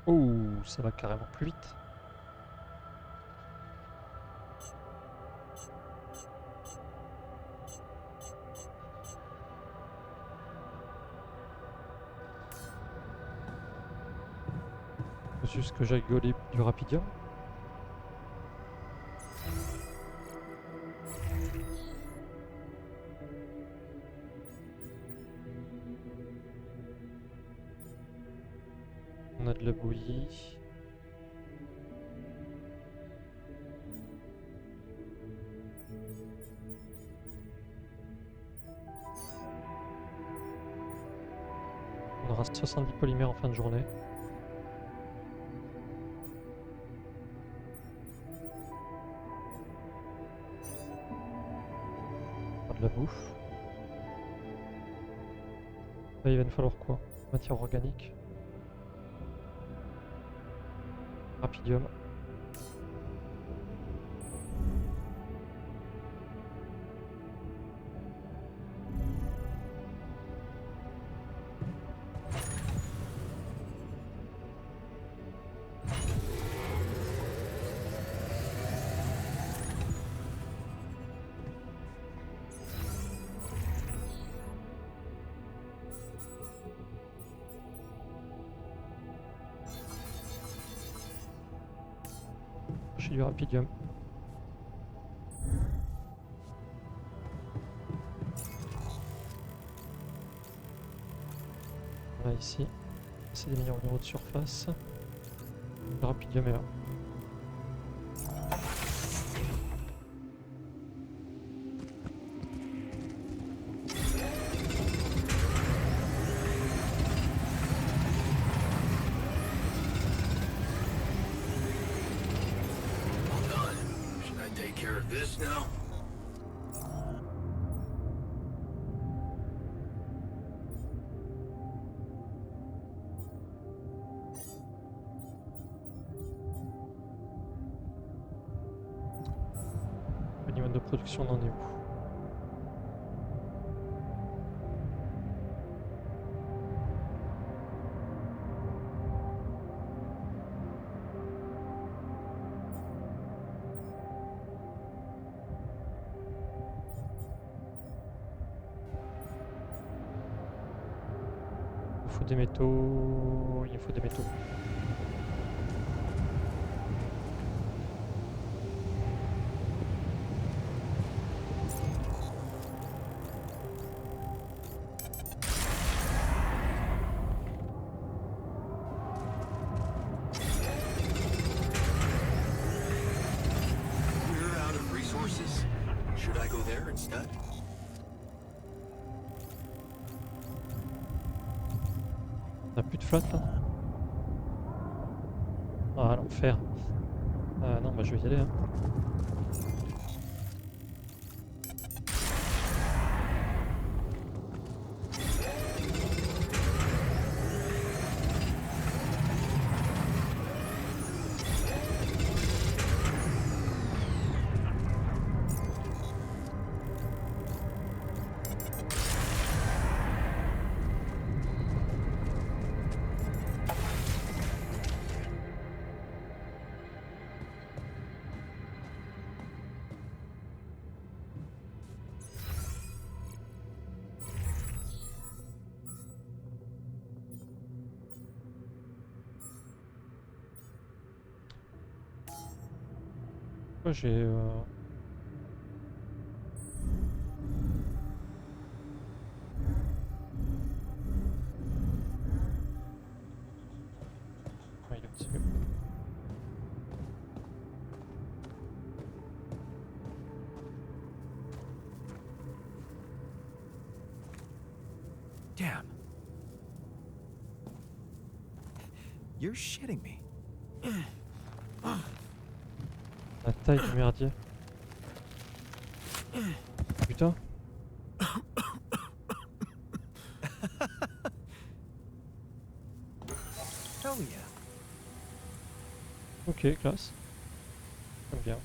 Oh, ça va carrément plus vite. Faut juste que j'aille gauler du rapidium. On a de la bouillie. On aura 70 polymères en fin de journée. On aura de la bouffe. Là, il va nous falloir quoi? Matière organique. Rapidium. J'ai du rapidium. Là, ici. C'est des meilleurs bureaux de surface. Le rapidium est là. All done. Should I take care of this now? Au niveau de production, on en est où? Il faut des métaux. Il faut des métaux. We're out of resources. Should I go there instead? On a plus de flotte là? Ah l'enfer. Non bah je vais y aller hein. Moi j'ai... Ah, il est au-dessus. Damn. You're shitting me. La taille du merdier. Putain. Hell yeah. Ok, classe. J'aime bien.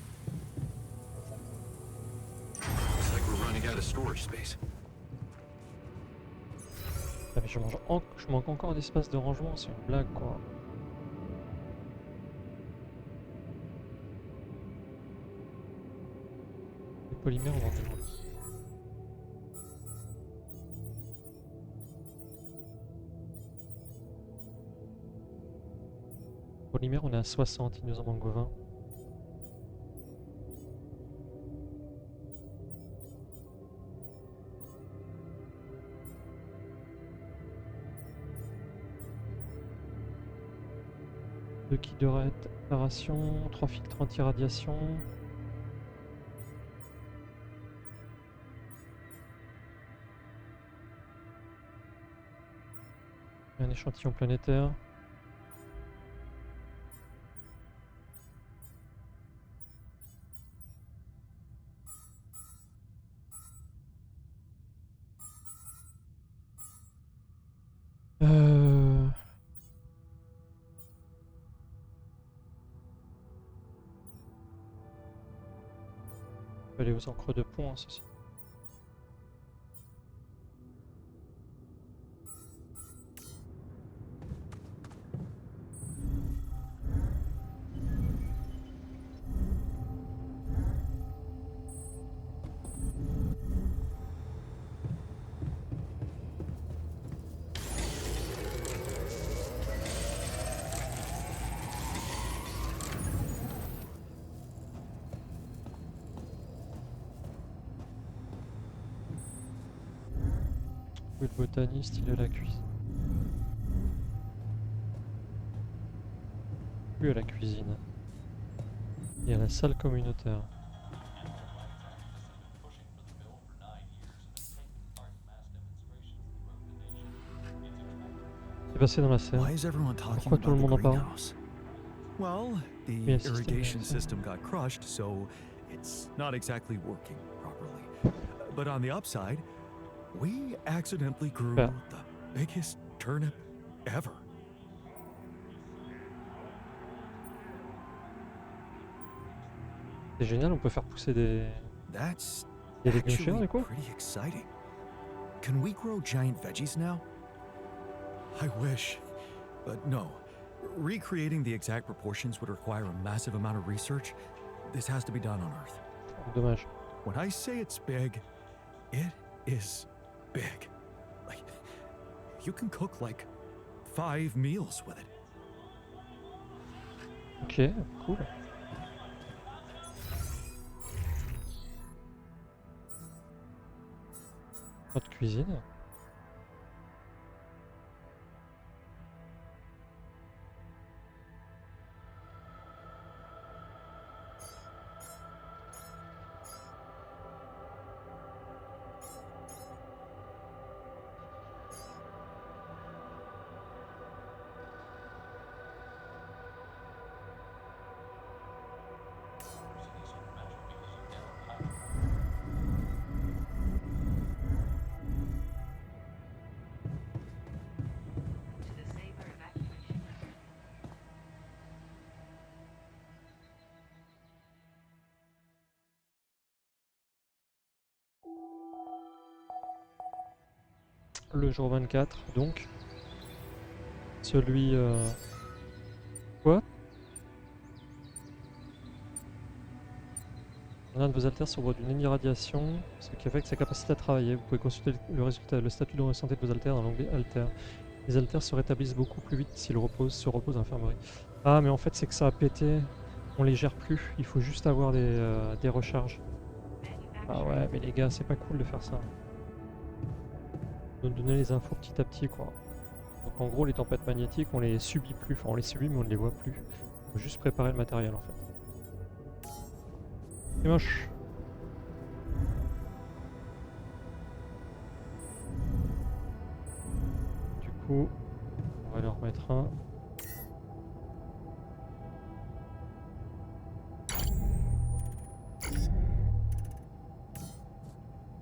Looks like we're running out of storage space. Ah, mais je manque encore d'espace de rangement, c'est une blague quoi. Les polymères, on en demande. Polymère, on est à 60, il nous en manque 20. Deux kits de réparation, 3 filtres anti-radiation. Un échantillon planétaire. Euh... On peut aller aux encres de pont, hein, ceci. Oui, le botaniste, il est à la cuisine. Plus à la cuisine. Et à la salle communautaire. C'est passé dans la serre. Why is everyone talking Pourquoi tout le about the monde en parle? greenhouse? Well, the Yeah, system, irrigation yeah. system got crushed, so it's not exactly working properly. But on the upside, we accidentally grew Yeah. the biggest turnip ever. C'est génial, on peut faire pousser des That's légumes actually géants du coup. pretty exciting. Can we grow giant veggies now? I wish, but no. Recreating the exact proportions would require a massive amount of research. This has to be done on Earth. Dommage. When I say it's big, it is big. Like, you can cook like 5 meals with it. Ok, cool. Notre cuisine. Le jour 24, donc. Celui... Quoi? L'un de vos alters souffre d'une irradiation, ce qui affecte sa capacité à travailler. Vous pouvez consulter le résultat, le statut de santé de vos alters dans l'onglet Alter. Les alters se rétablissent beaucoup plus vite s'ils se reposent à l'infirmerie. Ah, mais en fait, c'est que ça a pété. On les gère plus, il faut juste avoir des recharges. Ah ouais, mais les gars, c'est pas cool de faire ça. De donner les infos petit à petit, quoi. Donc en gros, les tempêtes magnétiques, on les subit plus. Enfin, on les subit, mais on ne les voit plus. Faut juste préparer le matériel, en fait. C'est moche. Du coup, on va aller en remettre un.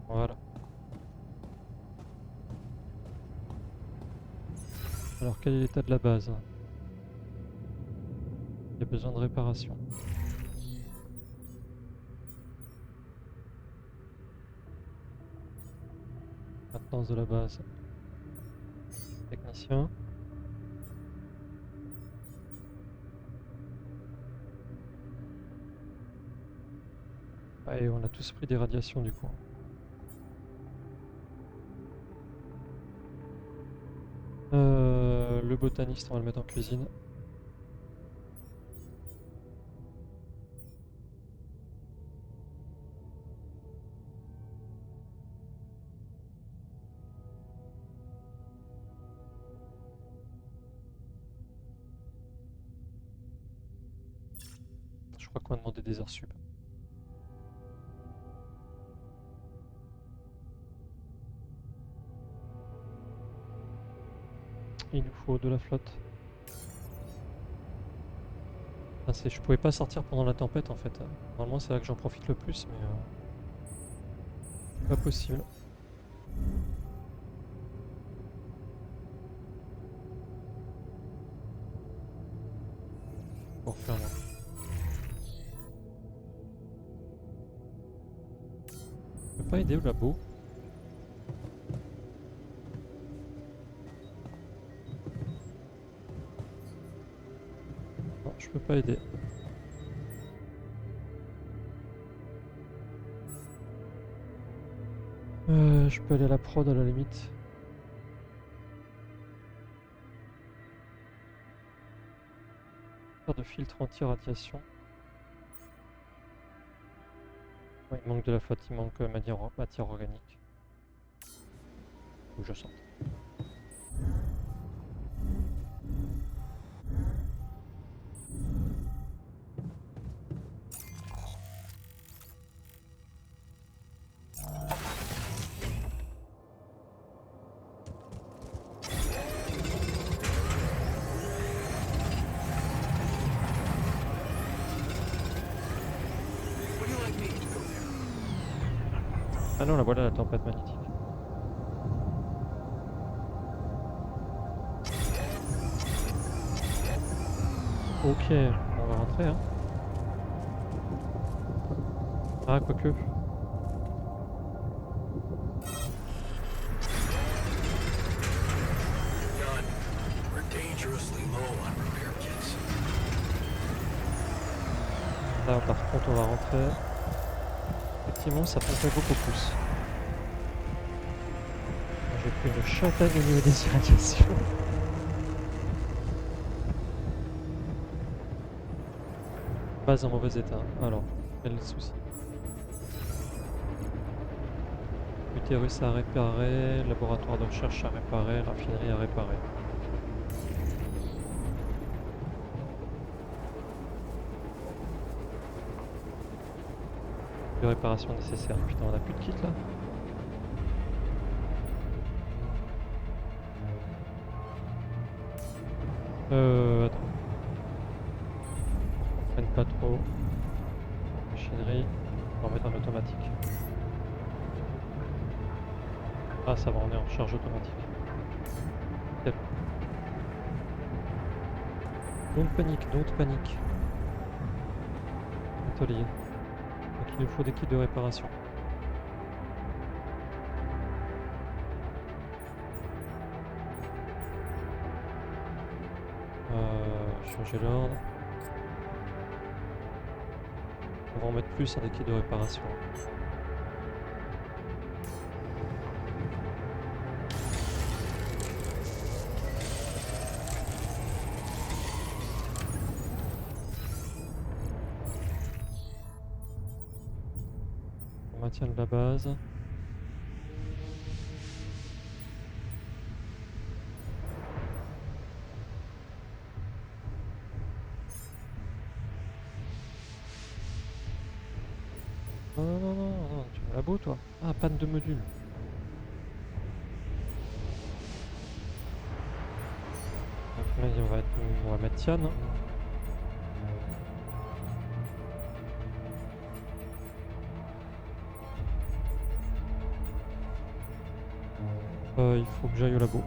Voilà. Alors quel est l'état de la base? Il y a besoin de réparation. Maintenance de la base. Technicien. Ah, et on a tous pris des radiations du coup. Le botaniste, on va le mettre en cuisine. Je crois qu'on va demander des heures sup. Il nous faut de la flotte. Ah, je pouvais pas sortir pendant la tempête en fait. Normalement c'est là que j'en profite le plus, mais pas possible. Pour faire moi. Je peux pas aider au labo. Non, je peux pas aider. Je peux aller à la prod à la limite. Faire de filtre anti-radiation. Ouais, il manque de la flotte, il manque matière organique. Faut que je sorte. Would you like me to go there? Ah non, la voilà la tempête magnétique. Ok, on va rentrer hein. Ah, quoique. John, we're dangerously low on repair kits. Là par contre on va rentrer. Effectivement ça pomperait beaucoup plus. J'ai pris une champagne au niveau des irradiations. Pas en mauvais état. Alors, quel est le souci? Utérus à réparer, laboratoire de recherche à réparer, raffinerie à réparer. De réparation nécessaire. Putain, on a plus de kit là? Attends. On freine pas trop. Machinerie. On va remettre en automatique. Ah, ça va, on est en charge automatique. Nickel. Don't panique, don't panique. Atelier. Donc il nous faut des kits de réparation. Changer l'ordre. On va en mettre plus à des kits de réparation. maintien de la base. Non, non, non, non, non, tu vas là-bas toi. Ah, panne de module. Donc là, on va mettre Tian. Hein. Il faut que j'aille au labo.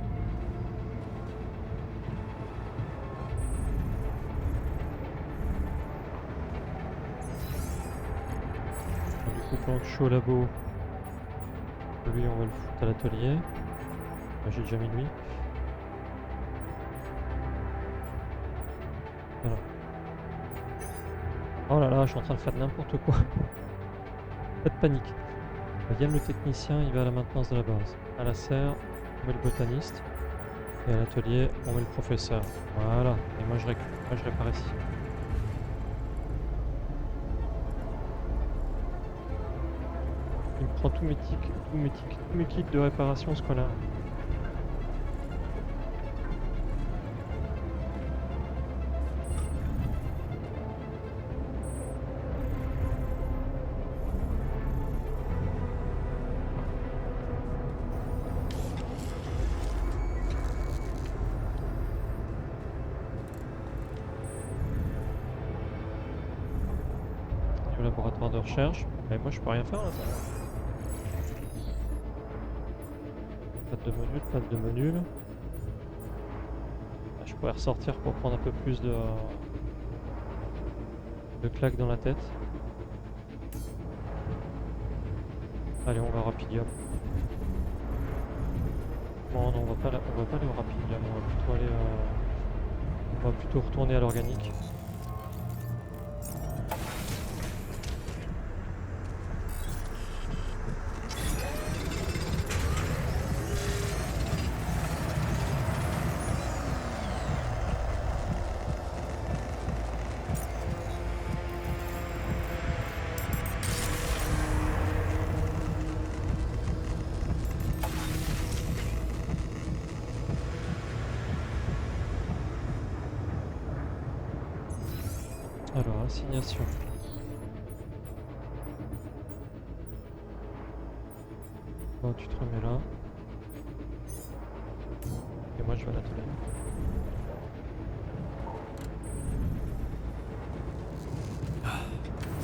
Du coup, pendant que je suis au labo, lui, on va le foutre à l'atelier. J'ai déjà mis lui. Voilà. Oh là là, je suis en train de faire n'importe quoi. Pas de panique. Viens le technicien, il va à la maintenance de la base. À la serre, on met le botaniste. Et à l'atelier, on met le professeur. Voilà. Et moi je répare ici. Il me prend tous mes kits de réparation, ce connard. Du laboratoire de recherche. Mais moi je peux rien faire là. Pas de module. Je pourrais ressortir pour prendre un peu plus de claques dans la tête. Allez, on va au Rapidium. Bon, non, on va pas aller au Rapidium, on va plutôt retourner à l'organique. Alors, assignation. Bon, tu te remets là. Et moi, je vais à l'atelier.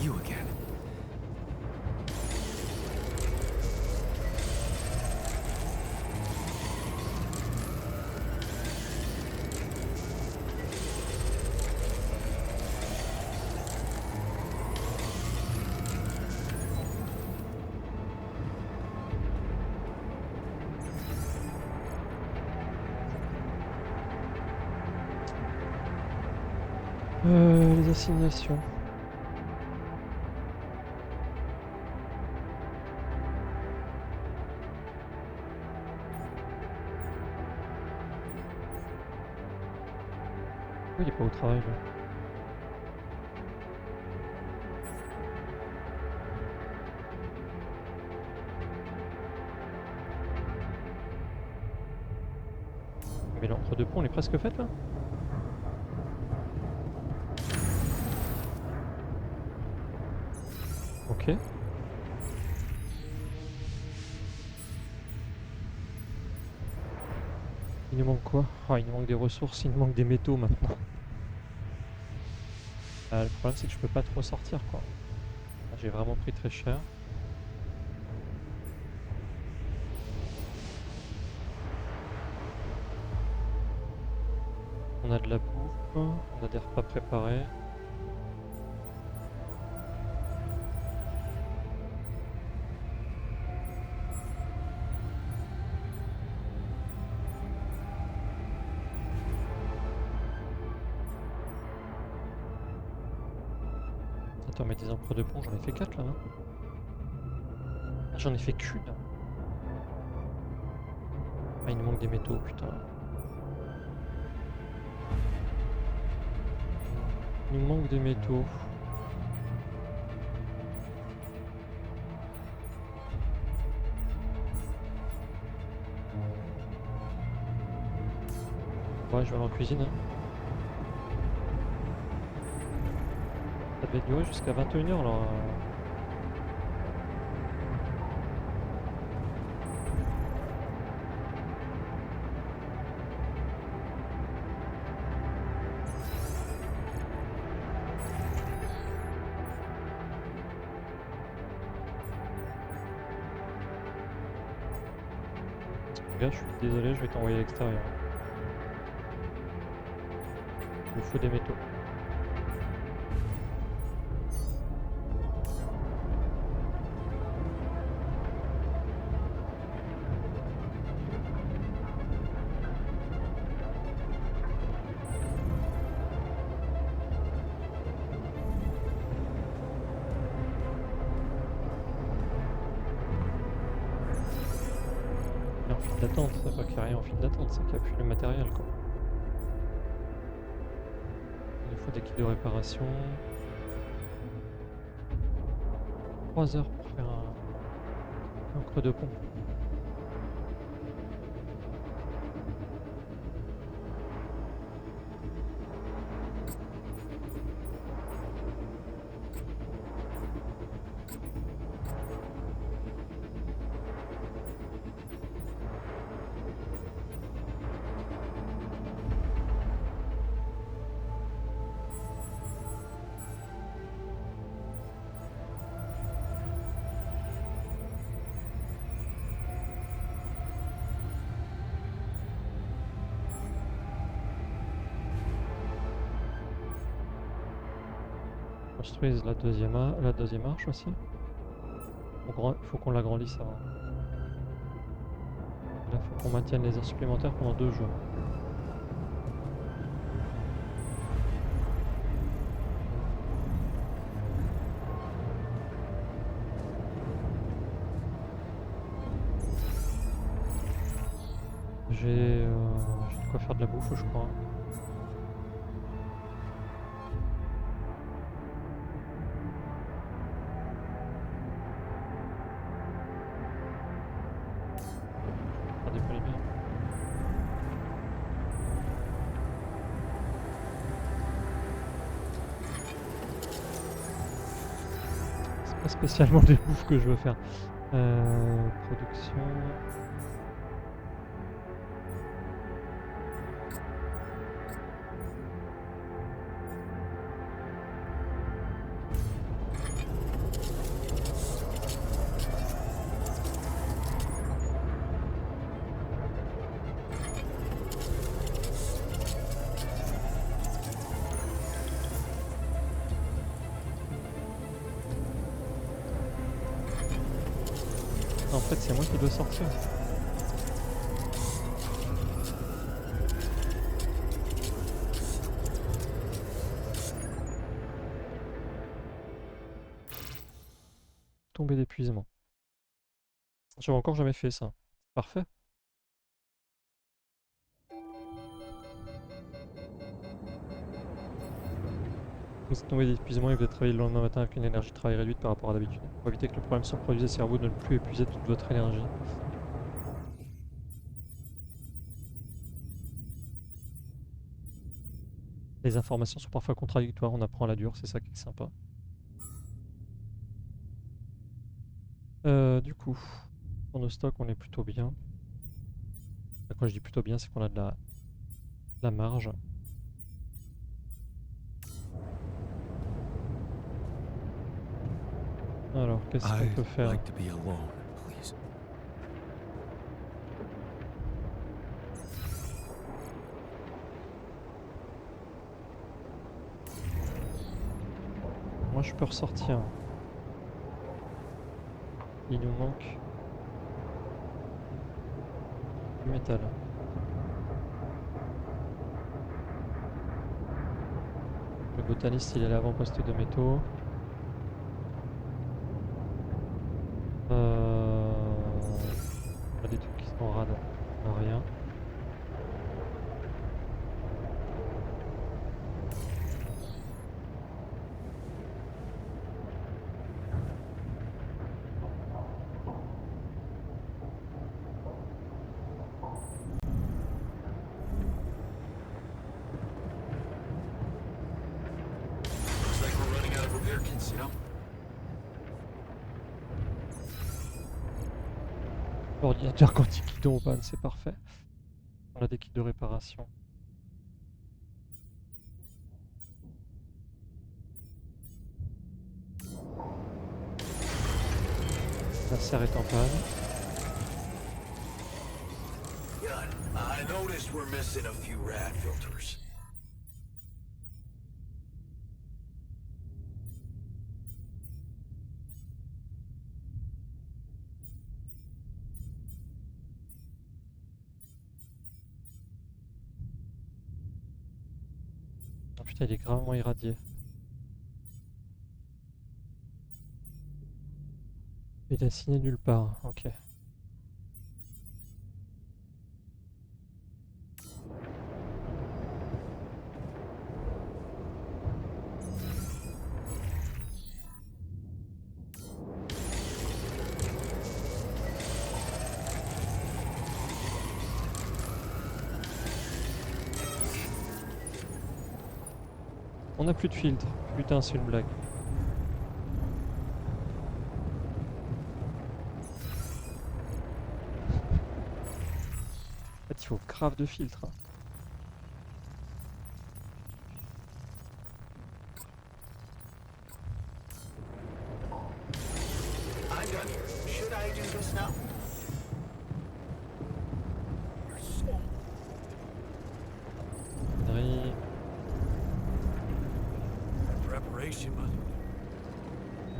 You again. Les assignations. Il est pas au travail là. Mais l'entre-deux ponts, on est presque faite là. Ok. Il nous manque quoi? Ah, il nous manque des ressources, il nous manque des métaux maintenant. Le problème c'est que je peux pas trop sortir quoi. J'ai vraiment pris très cher. On a de la bouffe, on a des repas préparés. Attends, mais des encres de pont, j'en ai fait 4 là, hein. Ah, j'en ai fait qu'une. Ah, il nous manque des métaux, putain. Il nous manque des métaux. je vais aller en cuisine. Hein. Ça devait durer jusqu'à 21h alors. Gars, je suis désolé, je vais t'envoyer à l'extérieur. Il me faut des métaux. En file d'attente, c'est pas qu'il n'y a rien en file d'attente, c'est qu'il n'y a plus le matériel quoi. Il faut des kits de réparation. 3 heures pour faire un creux de pont. Construise la deuxième arche aussi. Il faut qu'on l'agrandisse avant. Là, il faut qu'on maintienne les heures supplémentaires pendant 2 jours. J'ai de quoi faire de la bouffe, je crois. Faire des polymères. C'est pas spécialement des bouffes que je veux faire. Production. En fait, c'est moi qui dois sortir. Tomber d'épuisement. J'avais encore jamais fait ça. Parfait. Vous êtes tombé d'épuisement et vous êtes travaillé le lendemain matin avec une énergie de travail réduite par rapport à d'habitude. Pour éviter que le problème se reproduise, essayez à vous de ne plus épuiser toute votre énergie. Les informations sont parfois contradictoires, on apprend à la dure, c'est ça qui est sympa. Du coup, pour nos stocks, on est plutôt bien. Quand je dis plutôt bien, c'est qu'on a de la marge. Alors, qu'est-ce qu'on peut faire? like to be alone, please. Moi, je peux ressortir. Il nous manque du métal. Le botaniste, il est à l'avant-poste de métaux. On a des trucs qui sont rades. On a rien. Americans, you know? L'ordinateur quantique qui tombe en panne, c'est parfait. On a des kits de réparation. La serre est en panne. Good. I noticed we're missing a few rad filters. Oh putain, il est gravement irradié. Il est assigné nulle part, ok. On n'a plus de filtre. Putain, c'est une blague. En fait, il faut grave de filtre. Hein. I'm done here. Should I do this now? You're so... Batterie. Preparation, but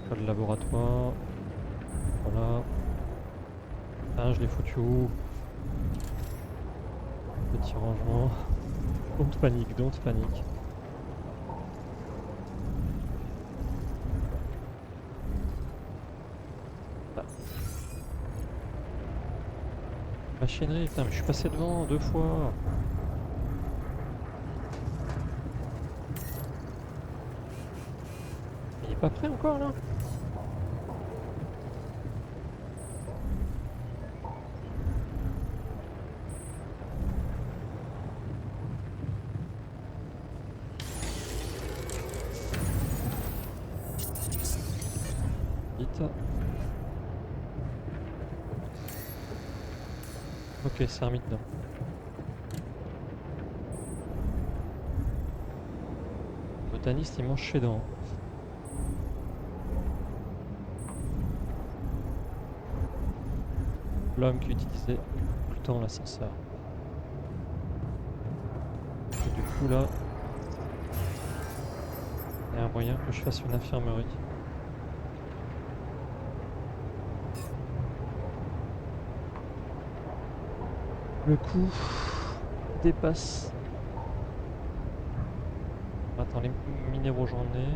Code laboratoire. Voilà. Ah, je l'ai foutu où? Petit rangement. Don't panique, don't panique. Ah. Machinerie, putain, mais je suis passé devant 2 fois. Il est pas prêt encore là? Vite. Ok, c'est remis dedans. Le botaniste il mange chez dents. L'homme qui utilisait tout le temps l'ascenseur. Et du coup là, il y a un moyen que je fasse une infirmerie. Le coût dépasse. Attends, les minéraux j'en ai.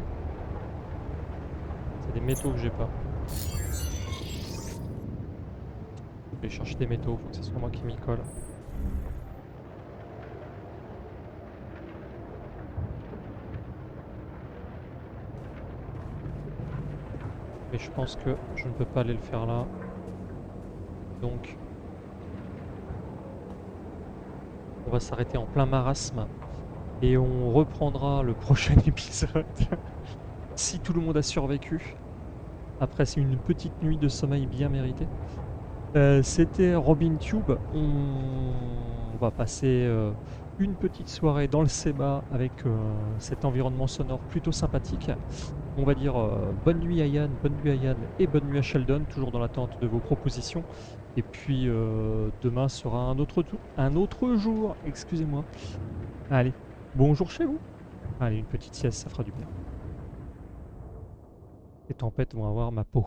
C'est des métaux que j'ai pas. Je vais chercher des métaux, faut que ce soit moi qui m'y colle. Mais je pense que je ne peux pas aller le faire là. Donc on va s'arrêter en plein marasme. Et on reprendra le prochain épisode. Si tout le monde a survécu. Après c'est une petite nuit de sommeil bien méritée. C'était Robin Tube. On va passer une petite soirée dans le Seba avec cet environnement sonore plutôt sympathique. On va dire bonne nuit à Yann, bonne nuit à Yann et bonne nuit à Sheldon, toujours dans l'attente de vos propositions. Et puis demain sera un autre jour, excusez-moi. Allez, bonjour chez vous. Allez, une petite sieste, ça fera du bien. Les tempêtes vont avoir ma peau.